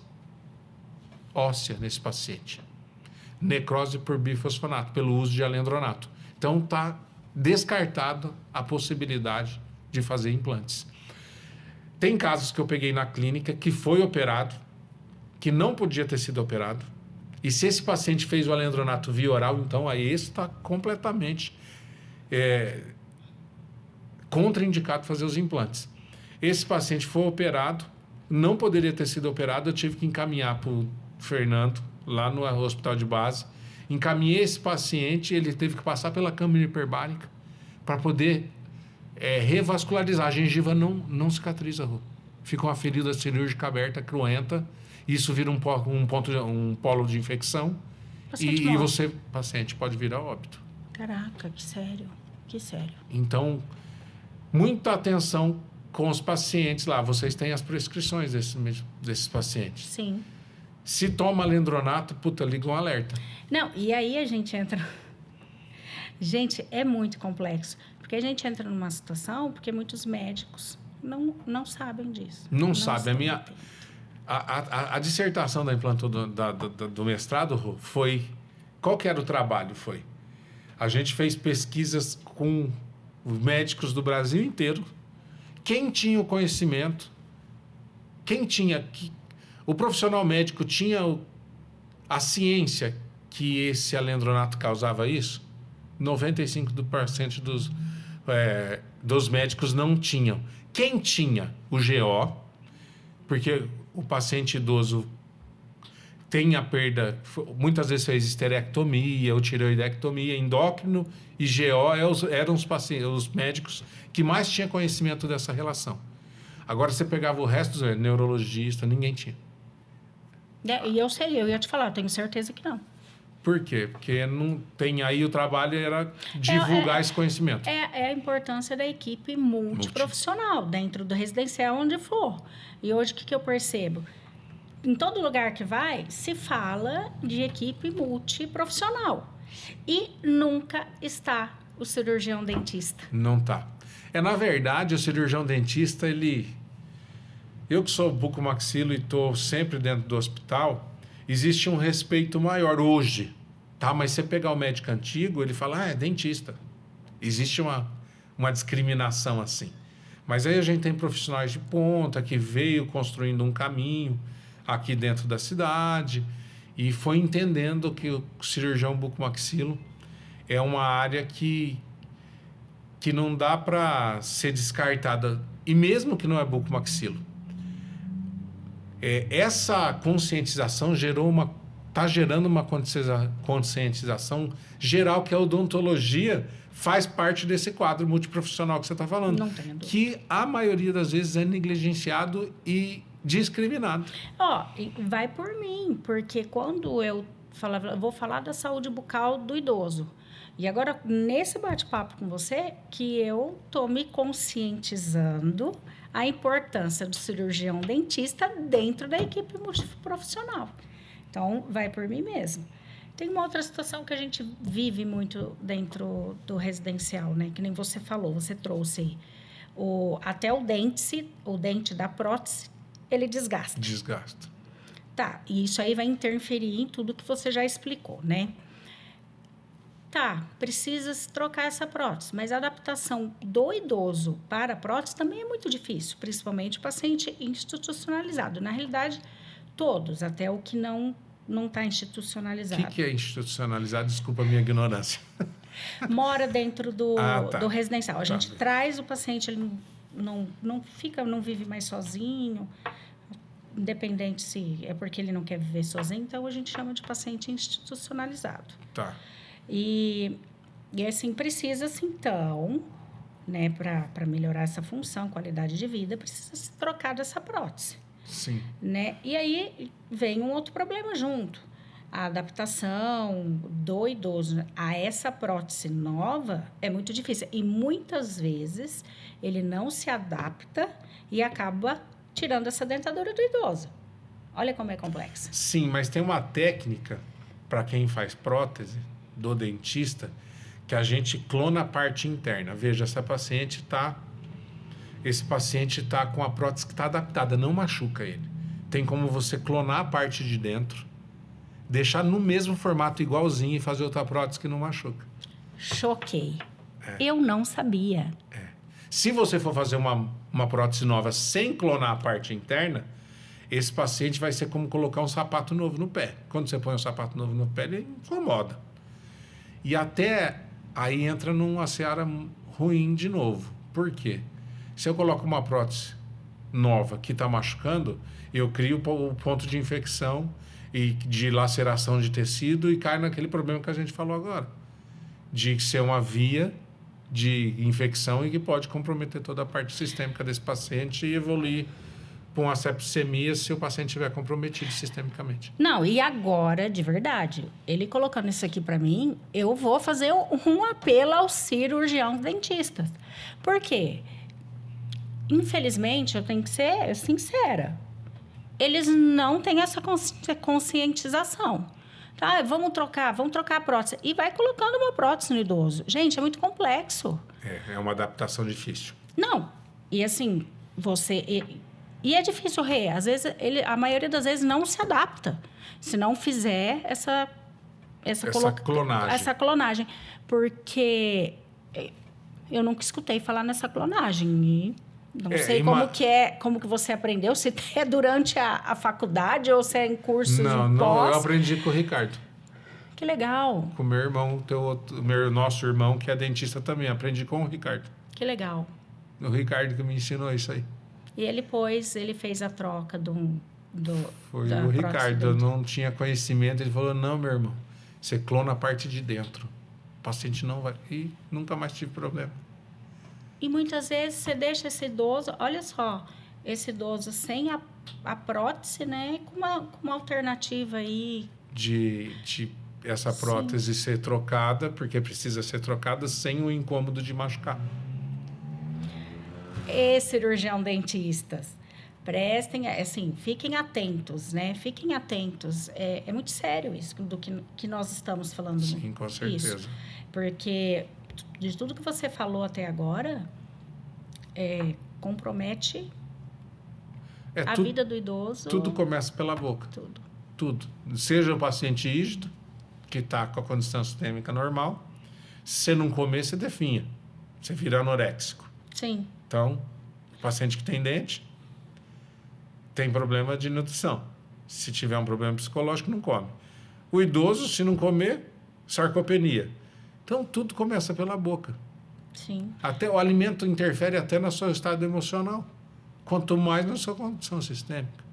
óssea nesse paciente. Necrose por bifosfonato, pelo uso de alendronato. Então, está descartado a possibilidade de fazer implantes. Tem casos que eu peguei na clínica que foi operado, que não podia ter sido operado. E se esse paciente fez o alendronato via oral, então aí esse está completamente contraindicado fazer os implantes. Esse paciente foi operado, não poderia ter sido operado, eu tive que encaminhar para o Fernando, lá no hospital de base. Encaminhei esse paciente, ele teve que passar pela câmara hiperbárica para poder revascularizar. A gengiva não cicatriza, fica uma ferida cirúrgica aberta, cruenta. Isso vira um polo de infecção. E você, paciente, pode vir a óbito. Caraca, que sério. Que sério. Então, muita atenção com os pacientes lá. Vocês têm as prescrições desses pacientes. Sim. Se toma alendronato, liga um alerta. Não, e aí a gente entra... Gente, é muito complexo. Porque a gente entra numa situação porque muitos médicos não sabem disso. Não sabem. A dissertação da implanto do mestrado foi... Qual que era o trabalho? A gente fez pesquisas com médicos do Brasil inteiro. Quem tinha o conhecimento, o profissional médico tinha a ciência que esse alendronato causava isso, 95% dos médicos não tinham. Quem tinha o GO, porque o paciente idoso tem a perda, muitas vezes fez esterectomia ou tireoidectomia, endócrino e GO eram os médicos que mais tinham conhecimento dessa relação. Agora, você pegava o resto dos neurologista, ninguém tinha. E eu sei, eu ia te falar, eu tenho certeza que não. Por quê? Porque não tem aí o trabalho era divulgar esse conhecimento. É a importância da equipe multiprofissional, dentro do residencial, onde for. E hoje, o que eu percebo? Em todo lugar que vai, se fala de equipe multiprofissional. E nunca está o cirurgião dentista. Não está. Na verdade, o cirurgião dentista, eu que sou bucomaxilo e estou sempre dentro do hospital, existe um respeito maior hoje, tá? Mas você pegar o médico antigo, ele fala, é dentista. Existe uma discriminação assim. Mas aí a gente tem profissionais de ponta que veio construindo um caminho aqui dentro da cidade e foi entendendo que o cirurgião bucomaxilo é uma área que não dá para ser descartada. E mesmo que não é bucomaxilo, essa conscientização está gerando uma conscientização geral, que a odontologia faz parte desse quadro multiprofissional que você está falando. Não tenho dúvida. Que a maioria das vezes é negligenciado e discriminado. Vai por mim, porque quando eu vou falar da saúde bucal do idoso. E agora, nesse bate-papo com você, que eu estou me conscientizando a importância do cirurgião dentista dentro da equipe multiprofissional. Então, vai por mim mesmo. Tem uma outra situação que a gente vive muito dentro do residencial, né? Que nem você falou, você trouxe aí. Até o dente da prótese, ele desgasta. Desgasta. Tá, e isso aí vai interferir em tudo que você já explicou, né? Tá, precisa se trocar essa prótese, mas a adaptação do idoso para a prótese também é muito difícil, principalmente o paciente institucionalizado. Na realidade, todos, até o que não está institucionalizado. O que é institucionalizado? Desculpa a minha ignorância. Mora dentro do residencial. A gente traz o paciente, ele não vive mais sozinho, independente se é porque ele não quer viver sozinho, então a gente chama de paciente institucionalizado. Tá. E assim, precisa-se, então, né, para melhorar essa função, qualidade de vida, precisa se trocar dessa prótese. Sim. Né? E aí vem um outro problema junto. A adaptação do idoso a essa prótese nova é muito difícil. E muitas vezes ele não se adapta e acaba tirando essa dentadura do idoso. Olha como é complexo. Sim, mas tem uma técnica para quem faz prótese do dentista que a gente clona a parte interna. Veja, essa paciente está esse paciente está com a prótese que está adaptada, não machuca ele. Tem como você clonar a parte de dentro, deixar no mesmo formato igualzinho e fazer outra prótese que não machuca. Choquei. Eu não sabia. Se você for fazer uma prótese nova sem clonar a parte interna, esse paciente vai ser como colocar um sapato novo no pé. Quando você põe um sapato novo no pé, ele incomoda. E até aí entra numa seara ruim de novo. Por quê? Se eu coloco uma prótese nova que está machucando, eu crio o ponto de infecção e de laceração de tecido e cai naquele problema que a gente falou agora. De ser uma via de infecção e que pode comprometer toda a parte sistêmica desse paciente e evoluir para uma septicemia se o paciente estiver comprometido sistemicamente. Não, e agora, de verdade, ele colocando isso aqui para mim, eu vou fazer um apelo aos cirurgiões dentistas. Por quê? Infelizmente, eu tenho que ser sincera. Eles não têm essa conscientização. Tá, vamos trocar a prótese. E vai colocando uma prótese no idoso. Gente, é muito complexo. É uma adaptação difícil. Não. E assim, E é difícil, às vezes, a maioria das vezes não se adapta. Se não fizer essa clonagem. Essa clonagem. Porque eu nunca escutei falar nessa clonagem. E não sei como que você aprendeu, se é durante a faculdade ou se é em cursos de pós. Não, eu aprendi com o Ricardo. Que legal. Com o meu irmão, nosso irmão, que é dentista também. Aprendi com o Ricardo. Que legal. O Ricardo que me ensinou isso aí. E ele fez a troca Foi o Ricardo, eu não tinha conhecimento. Ele falou, não, meu irmão, você clona a parte de dentro. O paciente não vai... E nunca mais tive problema. E muitas vezes você deixa esse idoso... Olha só, esse idoso sem a prótese, né? Com uma alternativa aí... De essa prótese ser trocada, porque precisa ser trocada sem o incômodo de machucar. E cirurgião dentistas, prestem, assim, fiquem atentos, né? Fiquem atentos. É muito sério isso do que nós estamos falando. Sim, com certeza. Isso. Porque de tudo que você falou até agora, compromete a vida do idoso. Tudo começa pela boca. Tudo. Seja o paciente rígido, que está com a condição sistêmica normal. Se você não comer, você definha. Você vira anoréxico. Sim. Então, o paciente que tem dente tem problema de nutrição. Se tiver um problema psicológico, não come. O idoso, se não comer, sarcopenia. Então, tudo começa pela boca. Sim. Até o alimento interfere até no seu estado emocional. Quanto mais na sua condição sistêmica.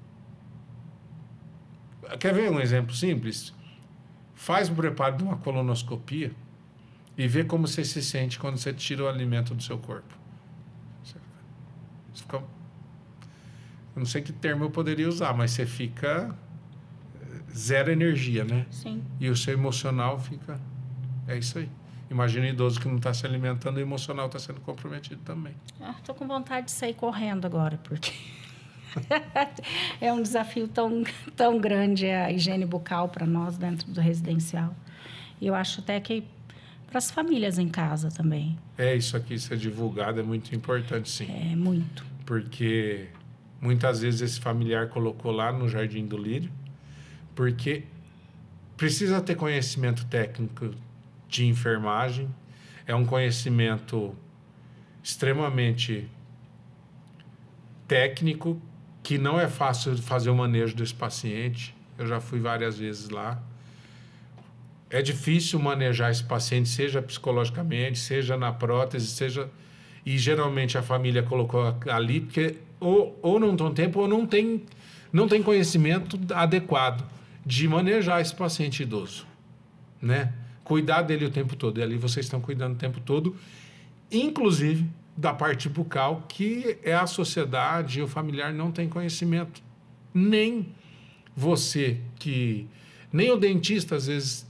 Quer ver um exemplo simples? Faz o preparo de uma colonoscopia e vê como você se sente quando você tira o alimento do seu corpo. Eu não sei que termo eu poderia usar, mas você fica zero energia, né? Sim. E o seu emocional fica... É isso aí. Imagina um idoso que não está se alimentando, o emocional está sendo comprometido também. Estou com vontade de sair correndo agora, porque é um desafio tão grande a higiene bucal para nós dentro do residencial. E eu acho até que para as famílias em casa também. Isso aqui ser divulgado é muito importante, sim. É muito. Porque muitas vezes esse familiar colocou lá no Jardim do Lírio, porque precisa ter conhecimento técnico de enfermagem, é um conhecimento extremamente técnico, que não é fácil de fazer o manejo desse paciente. Eu já fui várias vezes lá. É difícil manejar esse paciente, seja psicologicamente, seja na prótese, seja... E geralmente a família colocou ali porque ou não tem tempo ou não tem conhecimento adequado de manejar esse paciente idoso, né? Cuidar dele o tempo todo. E ali vocês estão cuidando o tempo todo, inclusive da parte bucal, que é a sociedade e o familiar não tem conhecimento. Nem você nem o dentista, às vezes,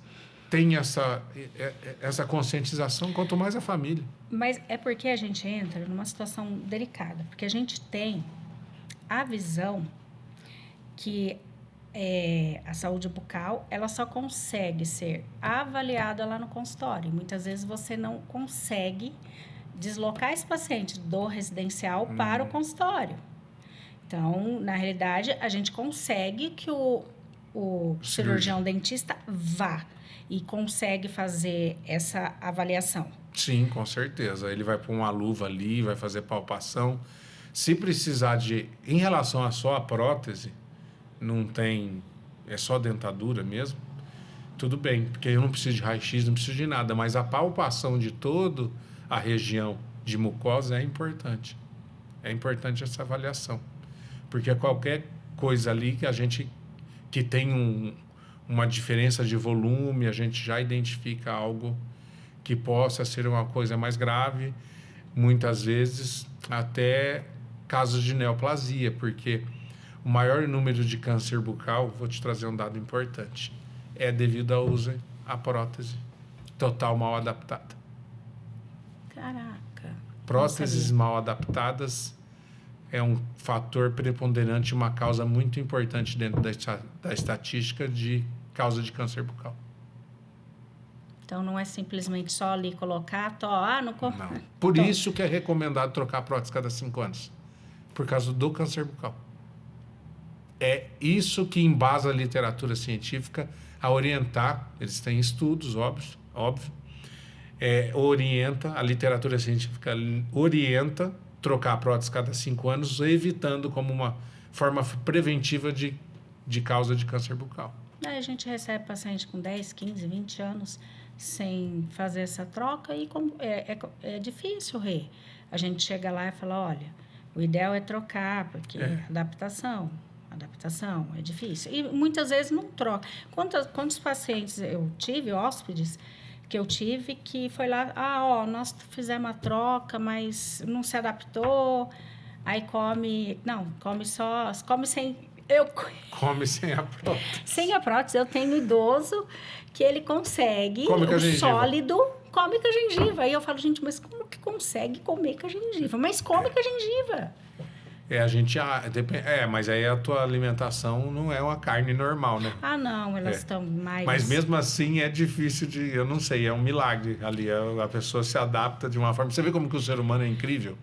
tem essa conscientização, quanto mais a família. Mas é porque a gente entra numa situação delicada, porque a gente tem a visão que a saúde bucal, ela só consegue ser avaliada lá no consultório. Muitas vezes você não consegue deslocar esse paciente do residencial para o consultório. Então, na realidade, a gente consegue que o cirurgião dentista vá e consegue fazer essa avaliação. Sim, com certeza. Ele vai pôr uma luva ali, vai fazer palpação. Se precisar de... Em relação a só a prótese, não tem... É só dentadura mesmo, tudo bem, porque eu não preciso de raio-x, não preciso de nada, mas a palpação de toda a região de mucosa é importante. É importante essa avaliação. Porque qualquer coisa ali que a gente... que tem uma diferença de volume, a gente já identifica algo que possa ser uma coisa mais grave, muitas vezes até casos de neoplasia, porque o maior número de câncer bucal, vou te trazer um dado importante, é devido ao uso à prótese total mal adaptada. Caraca. Próteses mal adaptadas é um fator preponderante, uma causa muito importante dentro da estatística de causa de câncer bucal. Então, não é simplesmente só ali colocar, Não. Por isso que é recomendado trocar a prótese cada 5 anos. Por causa do câncer bucal. É isso que embasa a literatura científica a orientar, eles têm estudos, óbvio, orienta, a literatura científica orienta trocar a prótese cada 5 anos, evitando como uma forma preventiva de causa de câncer bucal. Aí a gente recebe paciente com 10, 15, 20 anos sem fazer essa troca e é difícil, Rê. A gente chega lá e fala, olha, o ideal é trocar, porque adaptação, é difícil. E muitas vezes não troca. Quantos pacientes eu tive, hóspedes, que eu tive, que foi lá, nós fizemos a troca, mas não se adaptou, aí come sem... Come sem a prótese. Sem a prótese, eu tenho idoso que ele consegue sólido, come com a gengiva. Aí eu falo, gente, mas como que consegue comer com a gengiva? Mas come com a gengiva. Mas aí a tua alimentação não é uma carne normal, né? Não, elas estão mais... Mas mesmo assim é difícil eu não sei, é um milagre ali. A pessoa se adapta de uma forma... Você vê como que o ser humano é incrível?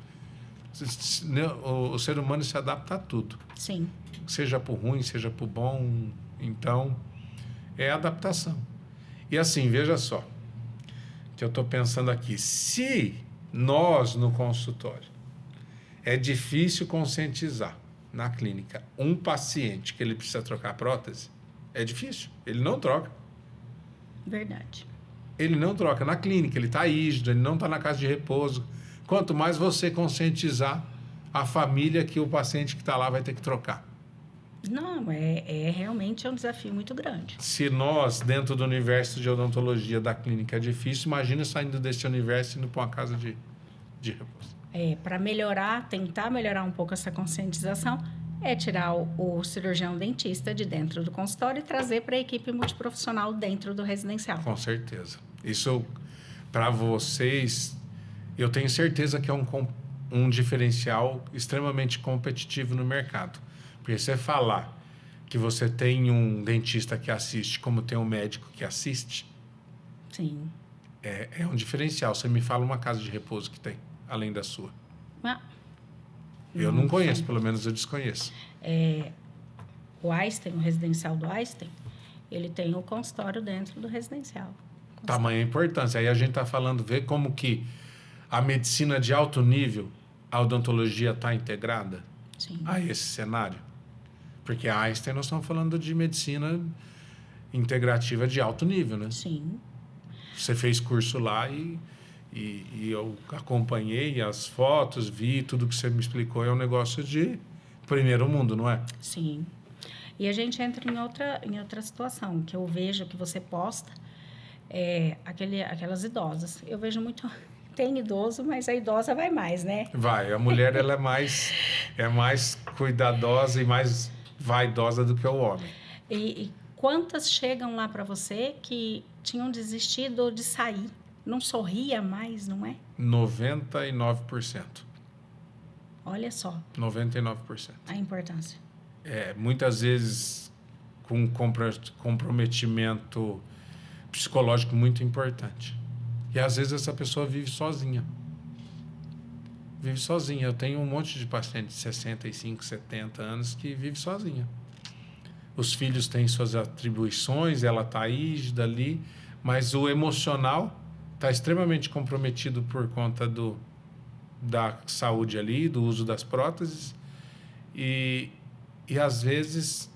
O ser humano se adapta a tudo. Sim. Seja por ruim, seja por bom. Então, é adaptação. E assim, veja só, que eu estou pensando aqui. Se nós, no consultório, é difícil conscientizar na clínica um paciente que ele precisa trocar prótese, é difícil. Ele não troca. Verdade. Ele não troca. Na clínica, ele está rígido, ele não está na casa de repouso. Quanto mais você conscientizar a família que o paciente que está lá vai ter que trocar. Não, realmente um desafio muito grande. Se nós, dentro do universo de odontologia da clínica, é difícil, imagina saindo desse universo e indo para uma casa de repouso. Para tentar melhorar um pouco essa conscientização, é tirar o cirurgião dentista de dentro do consultório e trazer para a equipe multiprofissional dentro do residencial. Com certeza. Isso, para vocês, eu tenho certeza que é um diferencial extremamente competitivo no mercado. Porque você falar que você tem um dentista que assiste, como tem um médico que assiste, sim, é um diferencial. Você me fala uma casa de repouso que tem, além da sua. Eu não conheço, pelo menos eu desconheço. O Einstein, o residencial do Einstein, ele tem o consultório dentro do residencial. Tamanha importância. Aí a gente está falando, vê como que a medicina de alto nível, a odontologia está integrada a esse cenário. Porque a Einstein, nós estamos falando de medicina integrativa de alto nível, né? Sim. Você fez curso lá e eu acompanhei as fotos, vi tudo que você me explicou. É um negócio de primeiro mundo, não é? Sim. E a gente entra em outra situação, que eu vejo que você posta, aquelas idosas. Eu vejo muito... Tem idoso, mas a idosa vai mais, né? Vai. A mulher, ela é mais cuidadosa e mais vaidosa do que o homem. E quantas chegam lá para você que tinham desistido de sair? Não sorria mais, não é? 99%. Olha só. 99%. A importância. Muitas vezes com comprometimento psicológico muito importante. E às vezes essa pessoa vive sozinha. Vive sozinha. Eu tenho um monte de paciente de 65, 70 anos que vive sozinha. Os filhos têm suas atribuições, ela está rígida ali, mas o emocional está extremamente comprometido por conta da saúde ali, do uso das próteses. E às vezes,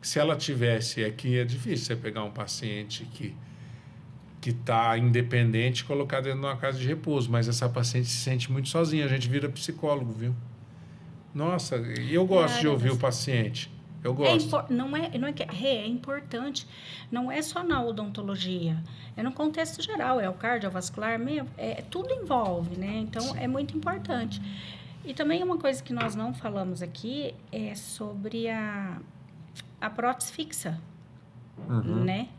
se ela tivesse... Aqui é difícil você pegar um paciente que está independente e colocar dentro de uma casa de repouso, mas essa paciente se sente muito sozinha. A gente vira psicólogo, viu? Nossa, e eu gosto de ouvir o paciente. Eu gosto. Não é que é importante. Não é só na odontologia. É no contexto geral. É o cardiovascular mesmo. Tudo envolve, né? Então, sim, é muito importante. E também uma coisa que nós não falamos aqui é sobre a prótese fixa, né?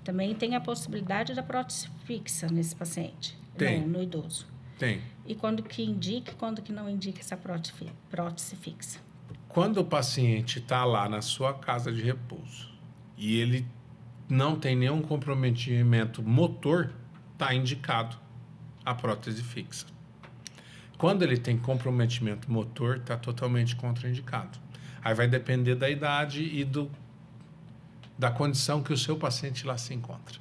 Também tem a possibilidade da prótese fixa nesse paciente. Tem. No idoso. Tem. E quando que indica e quando que não indica essa prótese fixa? Quando o paciente está lá na sua casa de repouso e ele não tem nenhum comprometimento motor, está indicado a prótese fixa. Quando ele tem comprometimento motor, está totalmente contraindicado. Aí vai depender da idade e da condição que o seu paciente lá se encontra.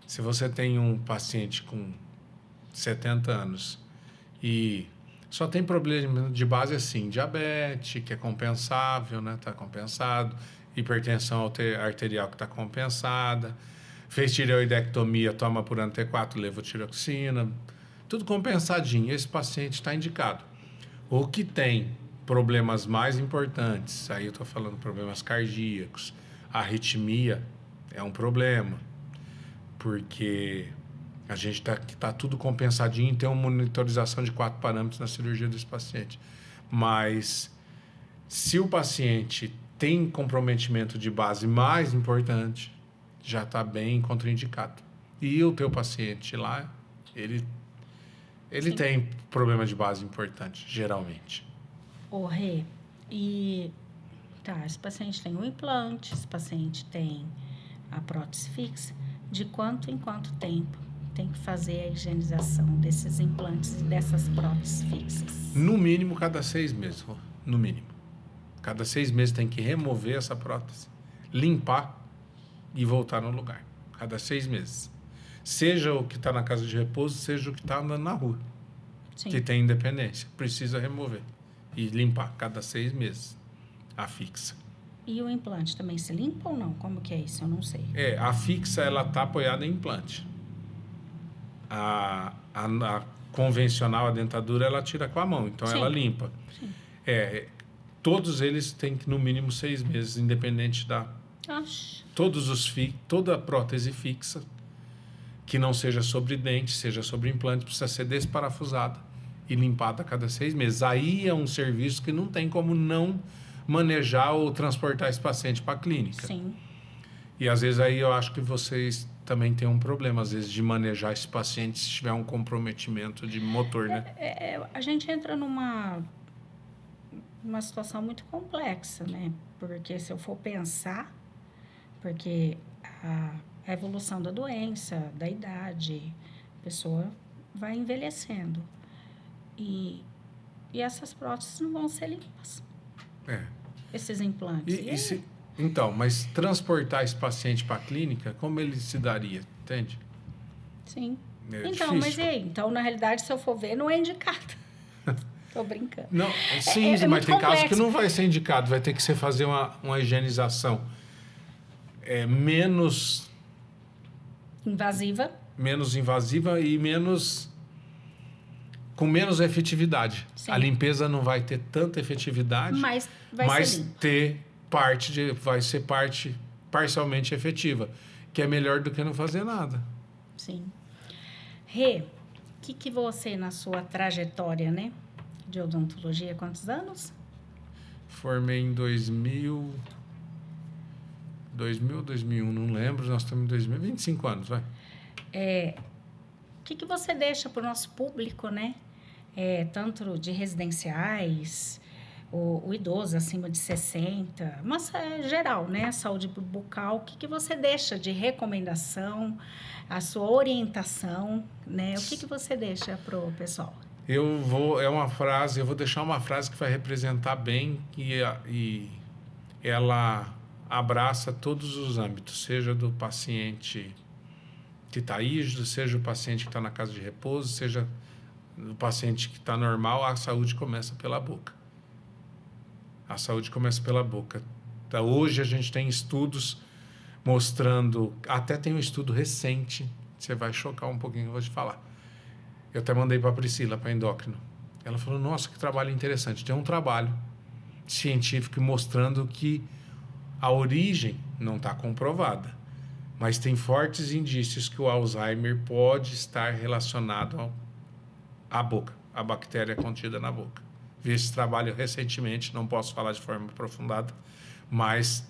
Se você tem um paciente com 70 anos e só tem problema de base assim, diabetes, que é compensável, né? Está compensado, hipertensão arterial que está compensada, fez tireoidectomia, toma por ano T4, levotiroxina, tudo compensadinho. Esse paciente está indicado. O que tem problemas mais importantes, aí eu estou falando problemas cardíacos, arritmia é um problema, porque a gente tá tudo compensadinho e tem uma monitorização de 4 parâmetros na cirurgia desse paciente. Mas se o paciente tem comprometimento de base mais importante, já está bem contraindicado. E o teu paciente lá, ele tem problema de base importante, geralmente. Rê, esse paciente tem um implante, esse paciente tem a prótese fixa. De quanto em quanto tempo tem que fazer a higienização desses implantes e dessas próteses fixas? No mínimo, cada 6 meses. No mínimo. Cada 6 meses tem que remover essa prótese, limpar e voltar no lugar. Cada 6 meses. Seja o que está na casa de repouso, seja o que está andando na rua. Sim. Que tem independência. Precisa remover e limpar cada 6 meses a fixa. E o implante também se limpa ou não? Como que é isso? Eu não sei. A fixa, ela está apoiada em implante. A convencional, a dentadura, ela tira com a mão, então sim, ela limpa. Sim. Todos eles têm que, no mínimo, 6 meses, independente da... Toda prótese fixa, que não seja sobre dente, seja sobre implante, precisa ser desparafusada e limpada a cada 6 meses. Aí é um serviço que não tem como não manejar ou transportar esse paciente para a clínica. Sim. E, às vezes, aí eu acho que vocês também têm um problema, às vezes, de manejar esse paciente se tiver um comprometimento de motor, né? A gente entra numa situação muito complexa, né? Porque se eu for pensar, porque a evolução da doença, da idade, a pessoa vai envelhecendo. E essas próteses não vão ser limpas. Esses implantes. Então, mas transportar esse paciente para a clínica, como ele se daria, entende? Sim. Então, mas e aí? Então, na realidade, se eu for ver, não é indicado. Tô brincando. Não, sim, mas tem casos que não vai ser indicado, vai ter que ser fazer uma higienização menos invasiva. Menos invasiva e com menos efetividade. Sim. A limpeza não vai ter tanta efetividade, mas vai ser limpa. Vai ser parte parcialmente efetiva, que é melhor do que não fazer nada. Sim. Rê, o que você, na sua trajetória, né, de odontologia, quantos anos? Formei em 2000, 2001, não lembro, nós estamos em 2000, 25 anos, vai. O que você deixa para o nosso público, né? Tanto de residenciais, o idoso acima de 60, mas geral, né? Saúde bucal, o que você deixa de recomendação, a sua orientação, né? O que você deixa para o pessoal? É uma frase, eu vou deixar uma frase que vai representar bem e ela abraça todos os âmbitos, seja do paciente que está rígido, seja o paciente que está na casa de repouso, seja o paciente que está normal, a saúde começa pela boca. A saúde começa pela boca. Então, hoje a gente tem estudos mostrando, até tem um estudo recente, você vai chocar um pouquinho, eu vou te falar. Eu até mandei para a Priscila, para a endócrino. Ela falou, nossa, que trabalho interessante. Tem um trabalho científico mostrando que a origem não está comprovada, mas tem fortes indícios que o Alzheimer pode estar relacionado à boca, à bactéria contida na boca. Vi esse trabalho recentemente, não posso falar de forma aprofundada, mas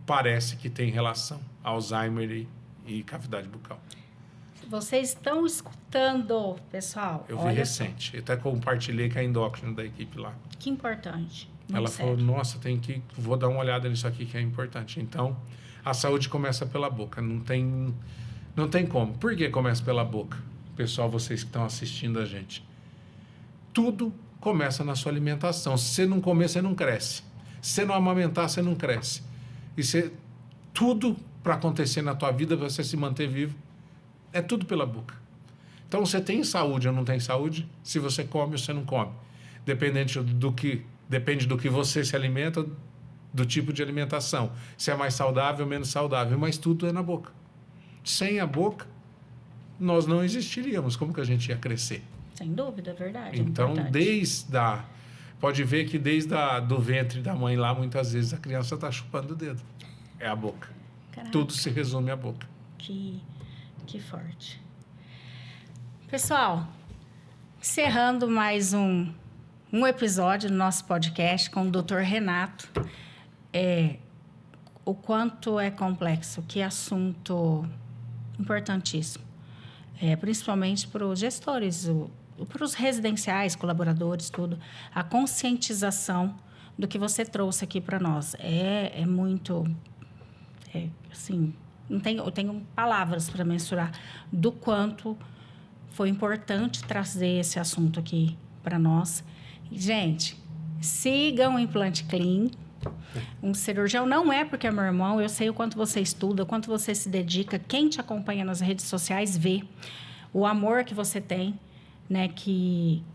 parece que tem relação, Alzheimer e cavidade bucal. Vocês estão escutando, pessoal? Eu vi recente. Eu até compartilhei com a endócrina da equipe lá. Que importante. Ela falou, nossa, vou dar uma olhada nisso aqui que é importante. Então, a saúde começa pela boca. Não tem como. Por que começa pela boca? Pessoal, vocês que estão assistindo a gente. Tudo começa na sua alimentação. Se você não comer, você não cresce. Se você não amamentar, você não cresce. Tudo para acontecer na tua vida, para você se manter vivo, é tudo pela boca. Então, você tem saúde ou não tem saúde? Se você come ou você não come. Depende do que você se alimenta, do tipo de alimentação. Se é mais saudável ou menos saudável. Mas tudo é na boca. Sem a boca, nós não existiríamos. Como que a gente ia crescer? Sem dúvida, é verdade. Então, pode ver que do ventre da mãe lá, muitas vezes a criança está chupando o dedo. É a boca. Caraca. Tudo se resume à boca. Que forte. Pessoal, encerrando mais um episódio do nosso podcast com o Dr. Renato. O quanto é complexo, que assunto importantíssimo. Principalmente para os gestores, para os residenciais, colaboradores, tudo. A conscientização do que você trouxe aqui para nós. É muito... assim... Eu tenho palavras para mensurar do quanto foi importante trazer esse assunto aqui para nós. Gente, sigam o Implante Clean. Um cirurgião não é porque é meu irmão. Eu sei o quanto você estuda, o quanto você se dedica. Quem te acompanha nas redes sociais vê o amor que você tem, né?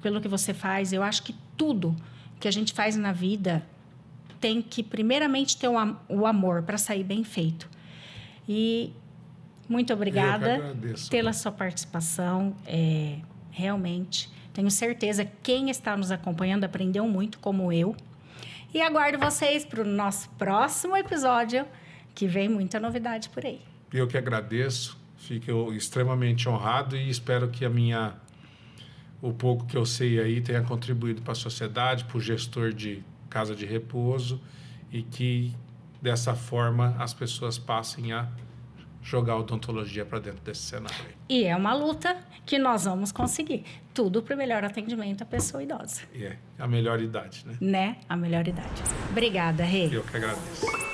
Pelo que você faz. Eu acho que tudo que a gente faz na vida tem que, primeiramente, ter o amor para sair bem feito. E muito obrigada pela sua participação. Realmente, tenho certeza que quem está nos acompanhando aprendeu muito, como eu. E aguardo vocês para o nosso próximo episódio, que vem muita novidade por aí. Eu que agradeço, fico extremamente honrado e espero que o pouco que eu sei aí tenha contribuído para a sociedade, para o gestor de casa de repouso e que dessa forma as pessoas passem a jogar a odontologia para dentro desse cenário. E é uma luta que nós vamos conseguir. Tudo para o melhor atendimento à pessoa idosa. A melhor idade, né? A melhor idade. Obrigada, Rê. Eu que agradeço.